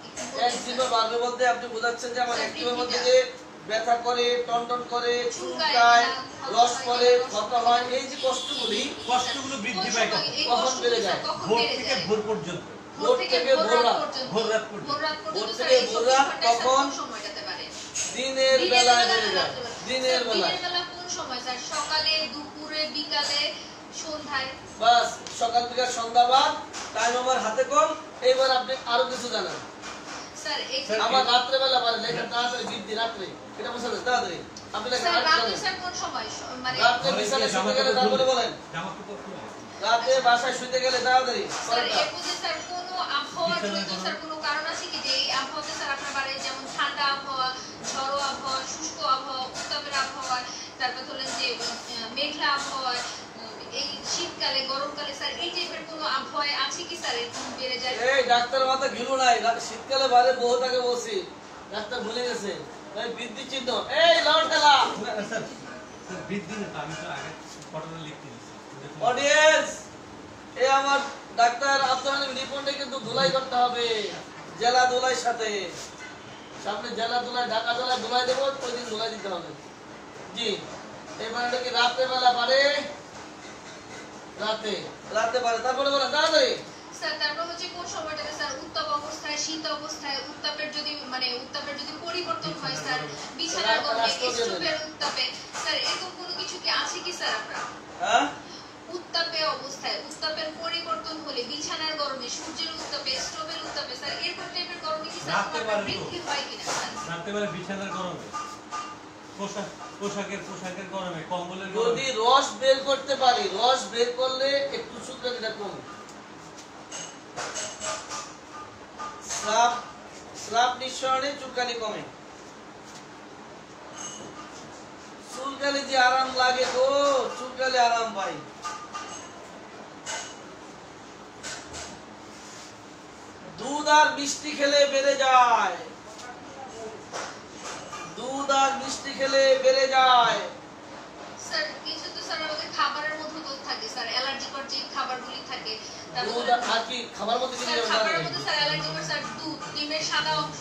একটু বলুন, একদিনও স্যার। বাড়বে বলতে আপনি বোঝাচ্ছেন যে আমার স্যার, একটিভের মধ্যে বৃদ্ধিটা। যে ব্যথা করে, টনটন করে, চুলকায়, চুলকায়, ক্ষত রস হয়, পড়ে, রস ক্ষত পড়ে। হয়, এই যে কষ্টগুলি কষ্টগুলো কোন বৃদ্ধি পায় সময় কখন? এই কখন কষ্টগুলো বেড়ে স্যার যায়? কখন ভোর বেড়ে থেকে যায়? ভোর পর্যন্ত। ভোর থেকে ভোর রাত পর্যন্ত। ভোর রাত পর্যন্ত। ভোর রাত পর্যন্ত ভোর স্যার থেকে এই ভোর 24 রাত ঘন্টায় স্যার কখন? কোন সময়টাতে বাড়ে? দিনের বেলায় বেড়ে যায়, দিনের স্যার, বেলায়। দিনের বেলা কোন সময় স্যার? সকালে, দুপুরে, বিকালে, সন্ধ্যায়? বাস সকাল থেকে সন্ধ্যাবাদ, টাইম আমার হাতে কম। এইবার আপনি আরো কিছু জানান। স্যার এই স্যার, আমার রাত্রে বেলা পারে লেখা তাড়াতাড়ি বৃদ্ধি রাত্রে, এটা বুঝতে তাড়াতাড়ি আপনি লেখেন। স্যার আর কি রাতে জানেন? স্যার কোন সময়? মানে রাত্রে বিছানায় শুতে গেলে তারপরে বলেন। জামা কাপড় খুলে। রাতে বাসায় শুতে গেলে তাড়াতাড়ি স্যার পরেরটা। এর মধ্যে স্যার কোনো আবহাওয়া জনিত স্যার কোনো কারণ আছে কি যে এই আবহাওয়াতে স্যার আপনার বাড়ি যেমন ঠান্ডা আবহাওয়া, ঝড়ো আবহাওয়া, শুষ্ক আবহাওয়া, উত্তাপের আবহাওয়া, তারপর ধরলেন যে মেঘলা আবহাওয়া, এই শীতকালে, গরমকালে স্যার এই টাইপের কোনো আবহাওয়া আছে কি স্যার এরকম বেড়ে যায়? এই ডাক্তার মাথা ঘিরু নাই, শীতকালে বারে বহুত আগে বলছি, ডাক্তার ভুলে গেছে। এই বৃদ্ধি চিহ্ন, এই লড় খেলা। না, স্যার স্যার বৃদ্ধি না তো, আমি তো আগে ফটোটা লিখতে দিয়েছি। অডিয়েন্স, এই আমার ডাক্তার আব্দুল হালিম রিপোর্টে কিন্তু ধুলাই করতে হবে, জেলা ধুলাই সাথে। সামনে জেলা ধুলাই, ঢাকা জেলা ধুলাই দেবো, ওই দিন ধুলাই দিতে হবে। জি, এবার এটা কি রাত্রে বেলা পারে? রাতে রাতে পারে, তারপরে বলেন তাড়াতাড়ি। স্যার তারপর হচ্ছে কোন সময়টাতে স্যার উত্তাপ অবস্থায়, শীত অবস্থায়, উত্তাপের যদি পরিবর্তন হয় স্যার, বিছানার গরমে, স্টোভের উত্তাপে স্যার এরকম কোনো কিছু কি আছে কি স্যার আপনার? হ্যাঁ, উত্তাপে অবস্থায়, উত্তাপের পরিবর্তন হলে, বিছানার গরমে, সূর্যের উত্তাপে, স্টোভের উত্তাপে স্যার এরকম টাইপের গরমে কি স্যার রাতে কোনো পারে তো। বৃদ্ধি হয় কিনা স্যার? রাত্রেবেলা বিছানার গরমে, পোশাকের গরমে, কম্বলের যদি গরমে। রস বের করতে পারি, রস বের করলে একটু চুলকানিটা কমে। স্রাব নিঃসরণে চুলকানি কমে। চুলকানি যে আরাম লাগে গো, চুলকালে আরাম পাই। দুধ আর মিষ্টি খেলে বেড়ে যায়, দুধ আর মিষ্টি খেলে বেড়ে যায়। স্যার কিছু তো স্যার আমাদের খাবারের মধ্যে তো থাকে স্যার, অ্যালার্জিকর যে খাবারগুলি থাকে, তারপর দুধ আর কি খাবার মধ্যে কি স্যার দিতে খাবারের হবে? মধ্যে স্যার অ্যালার্জিকর স্যার দুধ, ডিমের সাদা অংশ,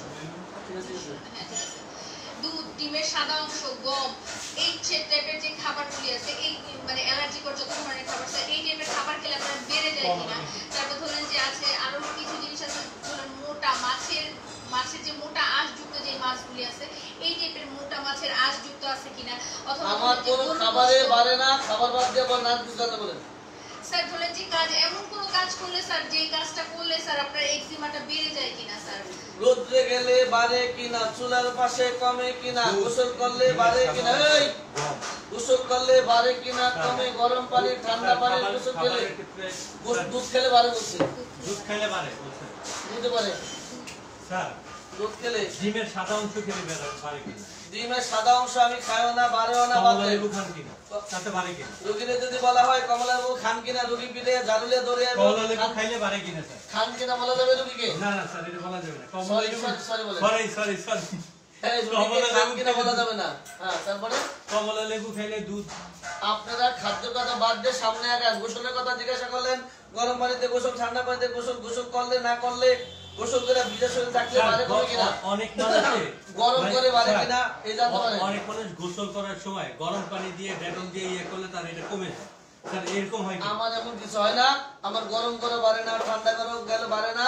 ঠিক আছে, ঠিক আছে। হ্যাঁ, ঠিক আছে। দুধ, ডিমের সাদা অংশ, গম, এই টাইপের যে খাবারগুলি আছে, এই মানে অ্যালার্জিকর যত ধরনের খাবার স্যার এই টাইপের খাবার খেলে আপনার বেড়ে যায় কিনা? তারপর ধরেন যে আছে আরো কিছু জিনিস আছে, ধরেন মোটা মাছের যে মোটা আঁশযুক্ত যে মাছগুলি আছে, এই টাইপের মোটা মাছের আঁশযুক্ত আছে কিনা, অথবা আমার ধরেন যে কোনো গরুর খাবারে গোশত- বাড়ে না, খাবার বাদ দিয়ে আবার নাচ দিতে বলেন। স্যার ধরেন যে কাজ এমন কোনো কাজ করলে স্যার, যে কাজটা করলে স্যার আপনার একজিমাটা বেড়ে যায় কিনা স্যার? রোদ্রে গেলে বাড়ে কিনা, চুলার পাশে কমে কিনা, গোসল করলে বাড়ে কিনা, এই গোসল করলে বাড়ে কিনা, কমে, গরম পানি ঠান্ডা পানি গোসল খেলে, দুধ খেলে বাড়ে বলছে, দুধ খেলে বাড়ে বলছে বুঝতে পারে স্যার। দুধ খেলে, ডিমের সাদা অংশ খেলে বাড়ে কিনা? ডিমের সাদা অংশ আমি খাইও না, বাড়েও না, কমলা বাড়ে। লেবু খান কিনা? তাতে বাড়ে কিনা? রোগীরে যদি বলা হয় কমলা লেবু খান কিনা, রোগী পিঠে জারুলে ধরে কমলা লেবু খাইলে বাড়ে কিনা স্যার? খান কিনা বলা যাবে রোগীকে? না না স্যার, এটা বলা যাবে না। কমলা সরি লেবু সরি বলে, সরি হ্যাঁ রোগীকে খান কিনা বলা যাবে না। হ্যাঁ তারপরে কমলা লেবু খাইলে দুধ। আপনারা খাদ্য কথা বাদ দিয়ে সামনে আগান। গোসলের কথা জিজ্ঞাসা করলেন, গরম পানিতে গোসল, ঠান্ডা পানিতে গোসল, গোসল করলে না করলে, গোসল করে ভিজা শরীর থাকলে বাড়ে কমে কিনা, অনেক মানুষে গরম করে বাড়ে কিনা এই জানতে পারেন। অনেক মানুষ গোসল করার সময় গরম পানি দিয়ে ডেটল দিয়ে ইয়ে করলে তার এটা কমে যায় স্যার, এরকম হয় কি? আমার এমন কিছু হয় না, আমার গরম করে বাড়ে না, ঠান্ডা করে গেলে বাড়ে না,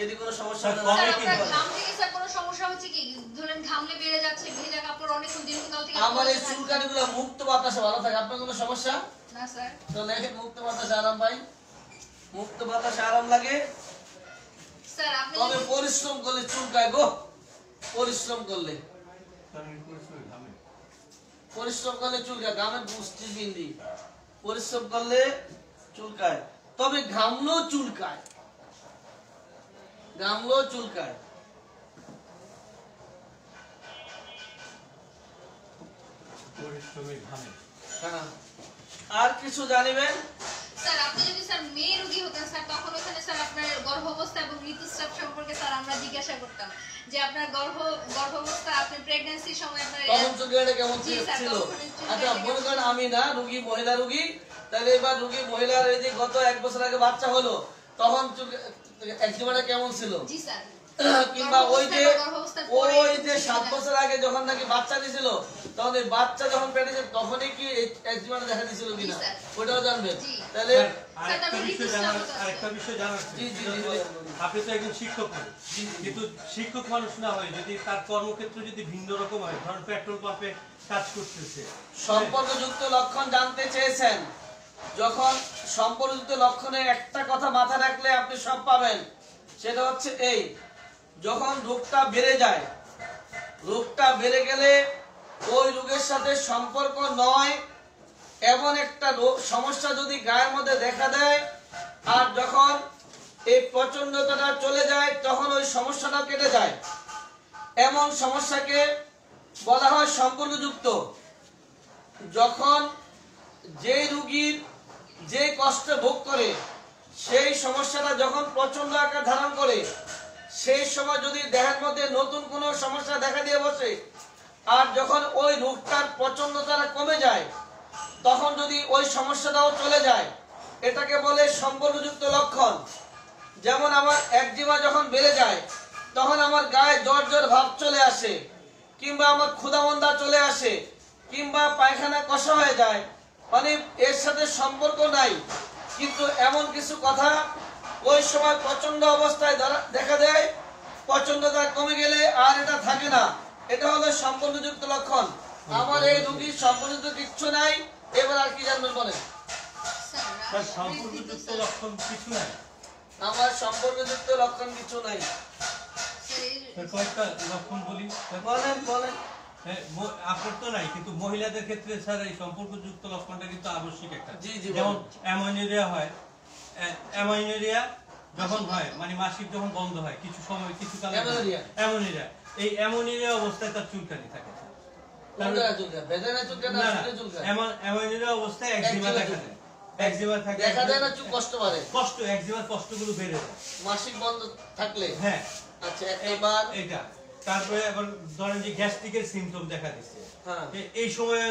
এটি কোনো সমস্যা হয় না। স্যার আপনার ঘাম থেকে স্যার কোনো সমস্যা হচ্ছে কি? ধরেন ঘামলে বেড়ে যাচ্ছে, ভেজা কাপড় অনেকক্ষণ দীর্ঘকাল থেকে আমার এই চুলকানিগুলো মুক্ত বাতাসে ভালো থাকে, আপনার কোনো সমস্যা? না স্যার। তো লেখেন মুক্ত বাতাসে আরাম পাই, মুক্ত বাতাসে আরাম লাগে, স্যার আপনি তবে পরিশ্রম করলে চুলকায় গো, পরিশ্রম করলে, পরিশ্রম করলে চুলকায়, ঘামের পুষ্টি বিন্দি, পরিশ্রম করলে চুলকায়, তবে ঘামলেও চুলকায়, ঘামলেও চুলকায়। পরিশ্রমের ঘামে। হ্যাঁ আর কিছু জানিবেন? স্যার আপনি যদি স্যার মেয়ে রোগী হতেন স্যার, তখন ওখানে স্যার আপনার গর্ভাবস্থা এবং ঋতুস্রাব সম্পর্কে স্যার আমরা জিজ্ঞাসা করতাম যে আপনার গর্ভাবস্থা, আপনি প্রেগন্যান্সির সময় আপনার তখন চুলকানিটা কেমন জি স্যার, ছিল? তখন চুলকানিটা আচ্ছা মনে করেন আমি না রুগী, মহিলা রুগী, তাহলে এবার রুগী মহিলার এই যে গত 1 বছর আগে বাচ্চা হলো, তখন একজিমাটা কেমন ছিল? জি স্যার। কিংবা ওই যে 7 বছর আগে যখন নাকি বাচ্চা দিছিল, তখন এই বাচ্চা যখন পেটে ছিল তখনই কি একজিমাটা দেখা দিছিল কিনা, ওটাও জানবেন। তাহলে আরেকটা বিষয় জানার ছিল। জি জি আপনি তো একজন শিক্ষক মানুষ, কিন্তু শিক্ষক মানুষ না হয় যদি তার কর্মক্ষেত্র যদি ভিন্ন রকম হয়, ধরুন পেট্রোল পাম্পে কাজ করতেছে, সম্পর্কযুক্ত লক্ষণ জানতে চেয়েছেন, যখন সম্পর্কযুক্ত লক্ষণে একটা কথা মাথায় রাখলে আপনি সব পাবেন, সেটা হচ্ছে এই, যখন রোগটা বেড়ে যায়, রোগটা বেড়ে গেলে ওই রোগের সাথে সম্পর্ক নয় এমন একটা সমস্যা যদি গায়ের মধ্যে দেখা দেয়, আর যখন এই প্রচন্ডতাটা চলে যায় তখন ওই সমস্যাটা কেটে যায়, এমন সমস্যাকে বলা হয় সম্পর্কযুক্ত। যখন যে রোগীর যে কষ্ট ভোগ করে সেই সমস্যাটা যখন প্রচন্ড আকার ধারণ করে, সেই সময় যদি দেহের মধ্যে নতুন কোনো সমস্যা দেখা দিয়ে বসে, আর যখন ওই রোগটার প্রচন্ডতা কমে যায়, তখন যদি ওই সমস্যাটাও চলে যায়, এটাকে বলে সম্পর্কযুক্ত লক্ষণ। যেমন আমার একজিমা যখন বেড়ে যায়, তখন আমার গায়ে জ্বর জ্বর ভাব চলে আসে, কিংবা আমার ক্ষুধামন্দা চলে আসে, কিংবা পায়খানা কষা হয়ে যায়, মানে এর সাথে সম্পর্ক নাই, কিন্তু এমন কিছু কথা ওই সময় প্রচন্ড অবস্থায় দেখা দেয়, প্রচন্ডতা কমে গেলে আর এটা থাকে না, এটা হলো সম্পর্কযুক্ত লক্ষণ। আমার এই রোগীর সম্পর্কযুক্ত কিচ্ছু নাই, এবার আর কি জানবেন বলেন? তার সম্পর্কযুক্ত লক্ষণ কিছু নাই, আমার সম্পর্কযুক্ত লক্ষণ কিছু নাই। কয়েকটা লক্ষণ বলি। বলেন বলেন। আপনার তো নাই, কিন্তু মহিলাদের ক্ষেত্রে স্যার এই সম্পর্কযুক্ত লক্ষণটা কিন্তু আবশ্যিক একটা। জি জি। যেমন অ্যামোনিয়া হয়, অ্যামোনিয়া যখন হয় মানে মাসিক যখন বন্ধ হয় কিছু সময়, কিছু কাল অ্যামোনিয়া, এই অ্যামোনিয়া অবস্থায় তার চুলকানি থাকে। অ্যামোনিয়া অবস্থায় একজিমা দেখা দেয়, একজিমা থাকে, দেখা দেয় না, চুল কষ্ট বাড়ে, কষ্ট, একজিমার কষ্টগুলো বেড়ে যায় মাসিক বন্ধ থাকলে। হ্যাঁ আচ্ছা একবার এটা। তারপরে আবার ধরেন যে গ্যাস্ট্রিকের সিম্পটম দেখা দিচ্ছে, হ্যাঁ এই সময়ে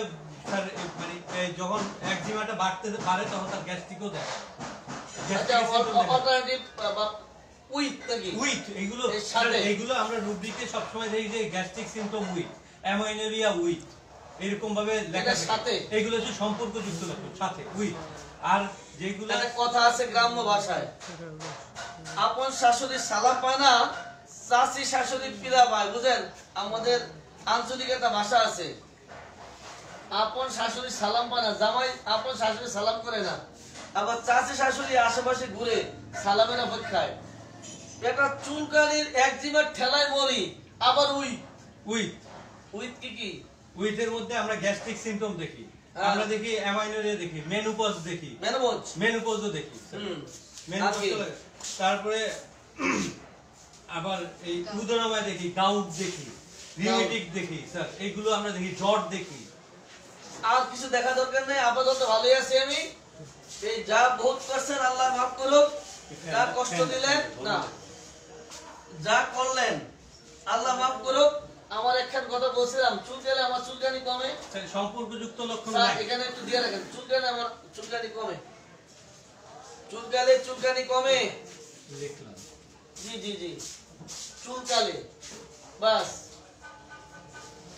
স্যার মানে যখন একজিমাটা বাড়ে তখন তার গ্যাস্ট্রিকও দেখা। এইগুলো আমরা রুব্রিকে সবসময় দেখি যে gastric symptom with, ammonia with, এরকম ভাবে লেখা থাকে। এইগুলো হচ্ছে সম্পর্কযুক্ত লক্ষণ, সাথে উইথ। আর যেগুলো কথা আছে গ্রাম্য ভাষায়, আপন শাশুড়ি সালাম পায় না, চাচি শাশুড়ি পিলা পায়, বুঝেন? আমাদের আঞ্চলিক একটা ভাষা আছে, আপন শাশুড়ি সালাম পায় না, জামাই আপন শাশুড়ি সালাম করে না, আবার চাচি শাশুড়ি আশেপাশে ঘুরে সালামের অপেক্ষায়, একটা চুলকানির একজিমার ঠেলায় মরি, আবার উইথ উইথ কি উইথের মধ্যে আমরা গ্যাস্ট্রিক সিম্পটম দেখি, আমরা দেখি অ্যামাইনোরিয়া দেখি, মেনোপজ দেখি, মেনোপজও দেখি, মেনোপজ তারপরে আবার এই উদরাময় দেখি, গাউট দেখি, রিউমেটিক দেখি স্যার, এইগুলো আমরা দেখি, জ্বর দেখি। আর কিছু দেখা দরকার নেই, আপাতত ভালোই আছি আমি। এই যা বহুত করছেন আল্লাহ মাফ করুক, যা কষ্ট দিলেন না, যা করলেন আল্লাহ মাফ করুক। আমার একখান কথা বলছিলাম, চুলকালে আমার চুলকানি কমে, সম্পর্কযুক্ত লক্ষণ এখানে একটু দিয়ে রাখেন, চুলকালে আমার চুলকানি কমে, চুলকালে চুলকানি কমে, দেখলাম। জি জি জি, চুলকালে বাস।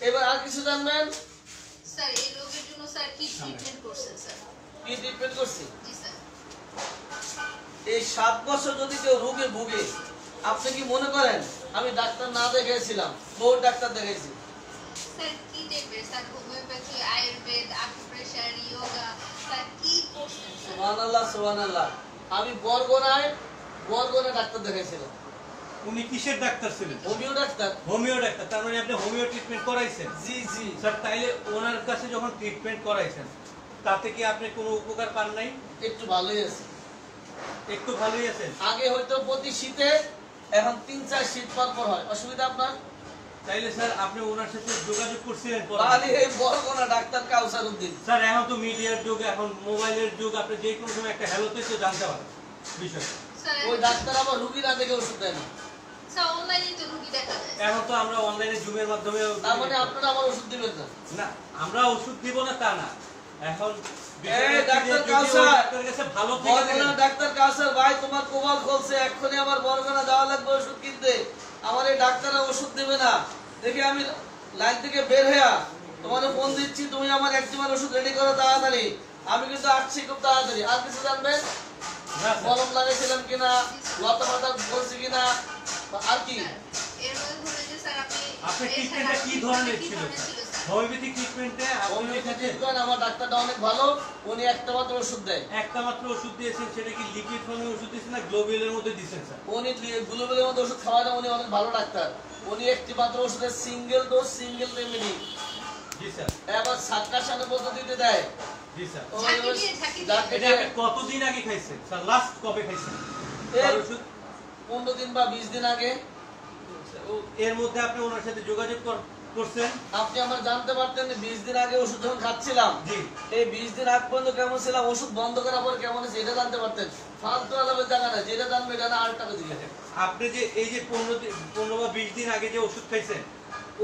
এবার আর কিছু জানবেন স্যার? এই রোগের জন্য স্যার কি ট্রিটমেন্ট করছেন স্যার? কি ট্রিটমেন্ট করছি? জি স্যার। এই 7 বছর যদি কেউ রোগে ভুগে, আপনি কি মনে করেন আমি ডাক্তার না দেখাইছিলাম? বহু ডাক্তার দেখাইছি। স্যার কি টাইপের sir? Homeopathy, Ayurveda, acupressure, yoga, sir কি করছেন স্যার? সুবহানাল্লাহ সুবহানাল্লাহ। আমি বরগনায় ডাক্তার দেখাইছিলাম। উনি কিসের ডাক্তার ছিলেন? Homeo doctor. হোমিও ডাক্তার, তার মানে আপনি হোমিও ট্রিটমেন্ট করাইছেন? জি জি স্যার, তাইলে ওনার কাছে যখন ট্রিটমেন্ট করাইছেন তাতে কি আপনি কোনো উপকার পান নাই? একটু ভালোই আছে, একটু ভালোই আছেন। আগে হয়তো প্রতি শীতে, এখন 3-4 শীত পর পর হয়। অসুবিধা আপনার? তাইলে স্যার আপনি ওনার সাথে যোগাযোগ করছিলেন? আরে এই বরগনা ডাক্তার কাউসার উদ্দিন। স্যার, এখন তো মিডিয়ার যুগ, এখন মোবাইলের যুগ, আপনি যে কোনো সময় একটা হ্যালোতে তো জানতে পারেন বিষয়। ওই ডাক্তার আবার রুগী না দেখে ওষুধ দেয় না। স্যার অনলাইনে তো রোগী দেখা যায়। এখন তো আমরা অনলাইনে জুমের মাধ্যমে, তার মানে আপনারা আমার ওষুধ দিবেন না? না, আমরা ওষুধ দিব না তা না। এখন ডাক্তার কাউসার, ভালো বরগনা ডাক্তার কাউসার ভাই, তোমার কোমল খুলছে, এক্ষুনি আমার বরগনা দেওয়া লাগবে ওষুধ কিনতে। আমার এই ডাক্তাররা ওষুধ দেবে না দেখি আমি লাইন থেকে বের হইয়া তোমার ফোন দিচ্ছি, তুমি আমার একজনের ওষুধ রেডি করো তাড়াতাড়ি। আমি কিন্তু আসছি খুব তাড়াতাড়ি। আর কিছু জানবেন? মলম লাগাইছিলাম কিনা, লতা পাতা বলছি কিনা, আর কি? এর মধ্যে ধরে যে স্যার আপনি ট্রিটমেন্টটা কি ধরনের ছিল? হোমিওপ্যাথিক ট্রিটমেন্টে আমার ডাক্তারটা অনেক ভালো, উনি একটা মাত্র ওষুধ দেয়। একটা মাত্র ওষুধ দিয়েছেন, সেটা কি লিকুইড ফর্মে ওষুধ দিয়েছেন না গ্লোবিউলের মধ্যে দিয়েছেন স্যার? উনি গ্লোবালের মধ্যে ওষুধ খাওয়ায় না, উনি অনেক ভালো ডাক্তার। উনি একটি মাত্র ওষুধের সিঙ্গেল ডোজ, সিঙ্গেল রেমেডি। জি স্যার। এবার সাতকাশানের পদ্ধতিতে দেয়। জি স্যার। এটা আপনি কতদিন আগে খাইছেন স্যার? লাস্ট কবে খাইছেন ওষুধ? 15 দিন বা 20 দিন আগে। এর মধ্যে আপনি ওনার সাথে যোগাযোগ করছেন? আপনি আমার জানতে পারতেন 20 দিন আগে ওষুধ যখন খাচ্ছিলাম, জি, এই 20 দিন আগ পর্যন্ত কেমন ছিলাম, ওষুধ বন্ধ করার পর কেমন আছে এটা জানতে পারতেন। ফালতু আলাপের জায়গা না, যেটা জানবে এটা না, আর টাকা দিলে। আপনি যে এই যে 15 বা 20 দিন আগে যে ওষুধ খাইছেন,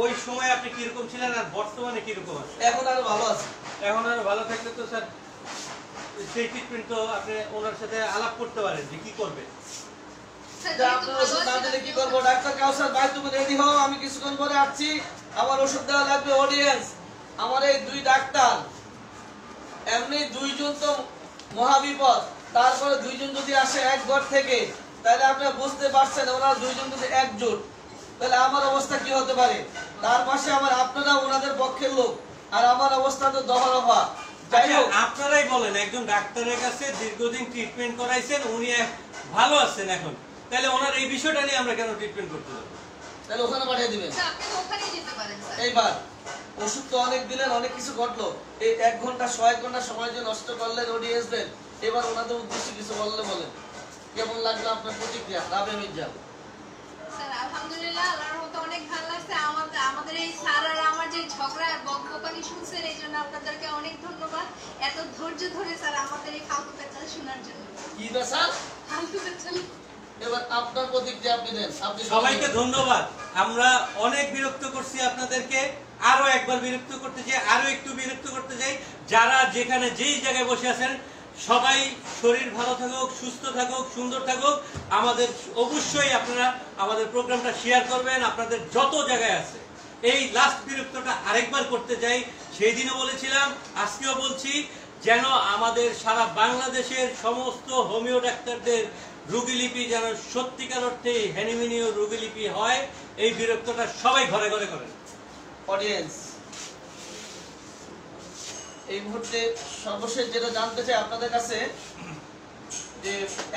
ওই সময় আপনি কিরকম ছিলেন আর বর্তমানে কিরকম আছেন? এখন আরো ভালো আছে। এখন আরো ভালো থাকলে তো স্যার সেই ট্রিটমেন্ট তো আপনি ওনার সাথে আলাপ করতে পারেন যে কি করবে। আপনার ওষুধ না দিলে কি করবো? ডাক্তার কাউসার ভাই, তুমি রেডি হও, আমি কিছুক্ষণ পরে আসছি। আমার ওষুধ দেওয়া লাগবে। অডিয়েন্স, আমার এই 2 ডাক্তার, এমনি 2 জন তো মহাবিপদ, তারপরে 2 জন যদি আসে এক ঘর থেকে, তাহলে আপনারা বুঝতে পারছেন ওনারা 2 জন যদি একজোট, তাহলে আমার অবস্থা কি হতে পারে। তার পাশে আমার আপনারা ওনাদের পক্ষের লোক, আর আমার অবস্থা তো দফা। যাই হোক, আপনারাই বলেন, একজন ডাক্তারের কাছে দীর্ঘদিন ট্রিটমেন্ট করাইছেন, উনি ভালো আছেন এখন, তাহলে ওনার এই বিষয়টা নিয়ে আমরা কেন ট্রিটমেন্ট করতে যাব? তাহলে ওখানে পাঠিয়ে দিবেন। আপনি ওখানেই যেতে পারেন স্যার। এইবার ওষুধ তো অনেক দিলেন, অনেক কিছু ঘটলো, এই 1 ঘন্টা 1 ঘন্টা সময় যে নষ্ট করলেন অডিয়েন্সদের, এবার ওনাদের উদ্দেশ্যে কিছু বললে বলেন। কেমন লাগলো আপনার প্রতিক্রিয়া? রাবে মির্জা। স্যার আলহামদুলিল্লাহ, আল্লাহর মতো অনেক ভালো লাগছে। আমাদের এই স্যার আর আমার যে ঝগড়া বকবকানি শুনছেন, এই জন্য আপনাদেরকে অনেক ধন্যবাদ। এত ধৈর্য ধরে স্যার আমাদের এই ফালতু পেঁচাল শোনার জন্য। কি স্যার? ফালতু পেঁচাল। এবার আপনার প্রতিক্রিয়া আপনি দেন। আপনি সবাইকে ধন্যবাদ। আমরা অনেক বিরক্ত করছি আপনাদেরকে, আরো একবার বিরক্ত করতে চাই, আরো একটু বিরক্ত করতে চাই। যারা যেখানে যেই জায়গায় বসে আছেন, সবাই শরীর ভালো থাকুক, সুস্থ থাকুক, সুন্দর থাকুক। আমাদের অবশ্যই আপনারা আমাদের প্রোগ্রামটা শেয়ার করবেন আপনাদের যত জায়গায় আছে। এই লাস্ট বিরক্তটা আরেকবার করতে চাই, সেই দিনও বলেছিলাম, আজকেও বলছি, যেন আমাদের সারা বাংলাদেশের সমস্ত হোমিও ডাক্তারদের রোগীলিপি যেন সত্যিকার অর্থে হ্যানিমিনীয় রোগীলিপি হয়। এই বিরক্তটা সবাই ঘরে ঘরে করেন। অডিয়েন্স, এই মুহূর্তে সর্বশেষ যেটা জানতে চাই আপনাদের কাছে, যে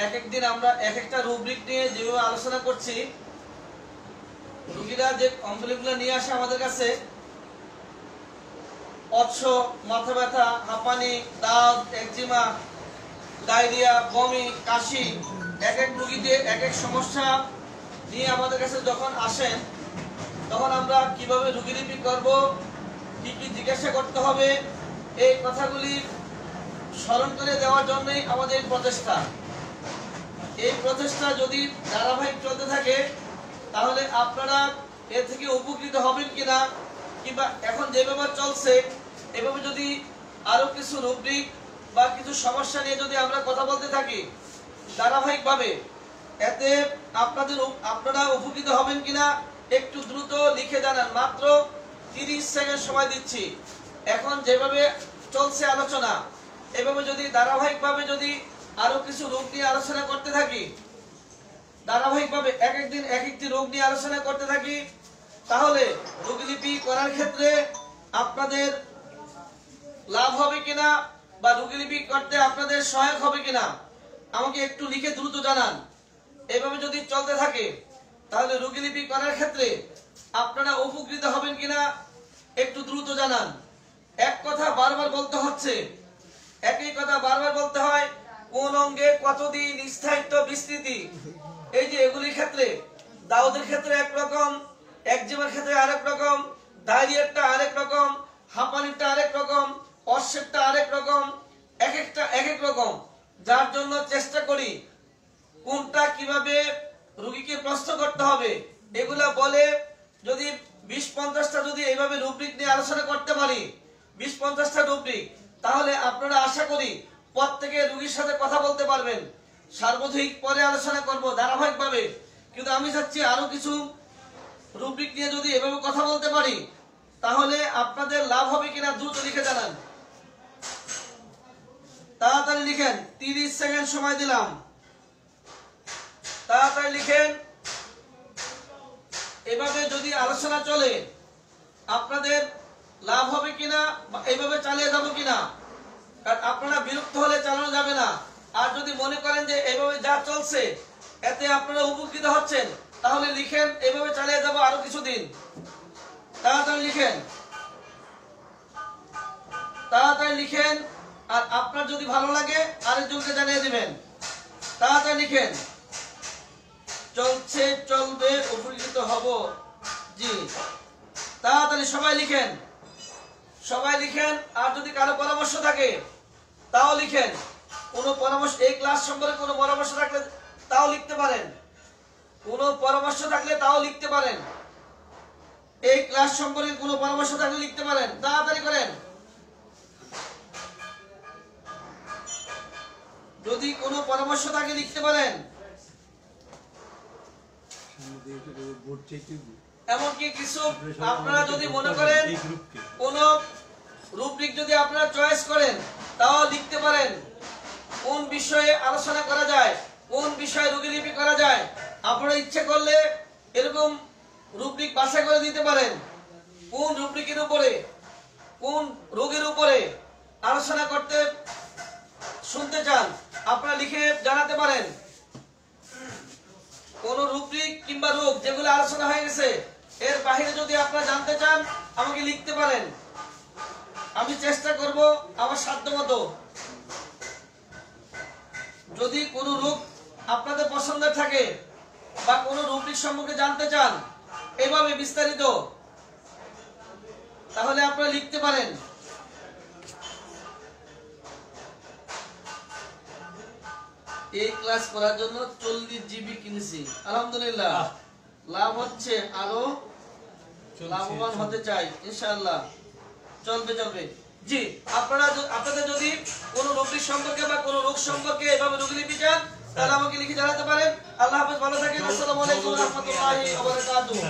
এক এক দিন আমরা এক একটা রুব্রিক নিয়ে যেভাবে আলোচনা করছি, রোগীরা যে কমপ্লেনগুলো নিয়ে আসে আমাদের কাছে, অর্শ, মাথা ব্যথা, হাঁপানি, দাঁত, একজিমা, ডায়রিয়া, বমি, কাশি, এক এক রোগীদের এক এক সমস্যা নিয়ে আমাদের কাছে যখন আসেন, তখন আমরা কিভাবে রোগীলিপি করব, কি কি জিজ্ঞাসা করতে হবে, এই কথাগুলি স্মরণ করে দেওয়ার জন্যই আমাদের এই প্রচেষ্টা। এই প্রচেষ্টা যদি ধারাবাহিক চলতে থাকে তাহলে আপনারা এর থেকে উপকৃত হবেন কিনা, কিংবা এখন যেভাবে চলছে এভাবে যদি আরো কিছু রুব্রিক বা কিছু সমস্যা নিয়ে যদি আমরা কথা বলতে থাকি ধারাবাহিকভাবে, এতে আপনারা উপকৃত হবেন কিনা একটু দ্রুত লিখে জানান। মাত্র 30 সেকেন্ড সময় দিচ্ছি। এখন যেভাবে চলছে আলোচনা, এভাবে যদি ধারাবাহিকভাবে যদি আরো কিছু রোগ নিয়ে আলোচনা করতে থাকি, ধারাবাহিকভাবে এক একদিন এক একটি রোগ নিয়ে আলোচনা করতে থাকি, তাহলে রোগীলিপি করার ক্ষেত্রে আপনাদের লাভ হবে কিনা বা রোগীলিপি করতে আপনাদের সহায়ক হবে কিনা আমাকে একটু লিখে দ্রুত জানান। এভাবে যদি চলতে থাকে তাহলে রোগীলিপি করার ক্ষেত্রে আপনারা উপকৃত হবেন কিনা একটু দ্রুত জানান। এক কথা বারবার বলতে হচ্ছে, একই কথা বারবার বলতে হয়, কোন অঙ্গে কতদিন স্থায়িত্ব বিস্তৃতি। এই যে এগুলির ক্ষেত্রে দাউদের ক্ষেত্রে একরকম, একজিমার ক্ষেত্রে আরেক রকম, ডায়রিয়ারটা আরেক রকম, হাঁপানিটা আরেক রকম, অর্শেরটা আরেক রকম, এক একটা এক এক রকম। যার জন্য চেষ্টা করি কোনটা কিভাবে রোগীকে প্রশ্ন করতে হবে এগুলা বলে যদি 20-50টা যদি এইভাবে রুব্রিক নিয়ে আলোচনা করতে পারি, 20-50টা রুব্রিক, তাহলে আপনারা আশা করি প্রত্যেকে রোগীর সাথে কথা বলতে পারবেন। সার্বজনীন পরে আলোচনা করব ধারাবাহিকভাবে, কিন্তু আমি চাচ্ছি আরো কিছু রুব্রিক নিয়ে যদি এভাবে কথা বলতে পারি তাহলে আপনাদের লাভ হবে কিনা দ্রুত লিখে জানান। তাড়াতাড়ি লিখেন, 30 সেকেন্ড সময় দিলাম, তাড়াতাড়ি লিখেন। এভাবে যদি আলোচনা চলে আপনাদের লাভ হবে কিনা, এইভাবে চালিয়ে যাবো কিনা, কারণ আপনারা বিরক্ত হলে চালানো যাবে না। আর যদি মনে করেন যে এইভাবে যা চলছে এতে আপনারা উপকৃত হচ্ছেন, তাহলে লিখেন এইভাবে চালিয়ে যাবো আরো কিছুদিন। তাড়াতাড়ি লিখেন, তাড়াতাড়ি লিখেন। আর আপনার যদি ভালো লাগে আরেকজনকে জানিয়ে দিবেন। তাড়াতাড়ি লিখেন, চলছে চলবে উপকৃত হব। জি, তাড়াতাড়ি সবাই লিখেন, সবাই লিখেন। আর যদি কারো পরামর্শ থাকে তাও লিখেন। কোনো পরামর্শ, এই ক্লাস সম্পর্কে কোনো পরামর্শ থাকলে তাও লিখতে পারেন, কোনো পরামর্শ থাকলে তাও লিখতে পারেন। এই ক্লাস সম্পর্কে কোনো পরামর্শ থাকলে লিখতে পারেন। তাড়াতাড়ি করেন। যদি কোনো পরামর্শ থাকে লিখতে পারেন। এমনকি কিছু আপনারা যদি মনে করেন কোন রুব্রিক যদি আপনারা চয়েস করেন তাও লিখতে পারেন। কোন বিষয়ে আলোচনা করা যায়, কোন বিষয়ে রোগীলিপি করা যায়, আপনারা ইচ্ছে করলে এরকম রুব্রিক বাছাই করে দিতে পারেন। কোন রুব্রিকের উপরে, কোন রোগের উপরে আলোচনা করতে শুনতে চান আপনারা লিখে জানাতে পারেন। কোন রুব্রিক কিংবা রোগ যেগুলো আলোচনা হয়ে গেছে এর বাইরে যদি আপনারা জানতে চান আমাকে লিখতে পারেন। আমি চেষ্টা করব আমার সাধ্যমতো। যদি কোনো রোগ আপনাদের পছন্দের থাকে বা কোনো রুব্রিক সম্পর্কে জানতে চান এভাবে বিস্তারিত, তাহলে আপনারা লিখতে পারেন। এই ক্লাস করার জন্য 40 জিবি কিনেছি, আলহামদুলিল্লাহ। লাভ হচ্ছে, আরো লাভবান হতে চাই ইনশাআল্লাহ। চলবে চলবে। জি, আপনাদের যদি কোনো রোগীর সম্পর্কে বা কোনো রোগ সম্পর্কে এভাবে রোগীলিপি চান তাহলে আমাকে লিখে জানাতে পারেন। আল্লাহ হাফেজ, ভালো থাকেন। আসসালামু আলাইকুম ওয়া রাহমাতুল্লাহি ওয়া বারাকাতুহু।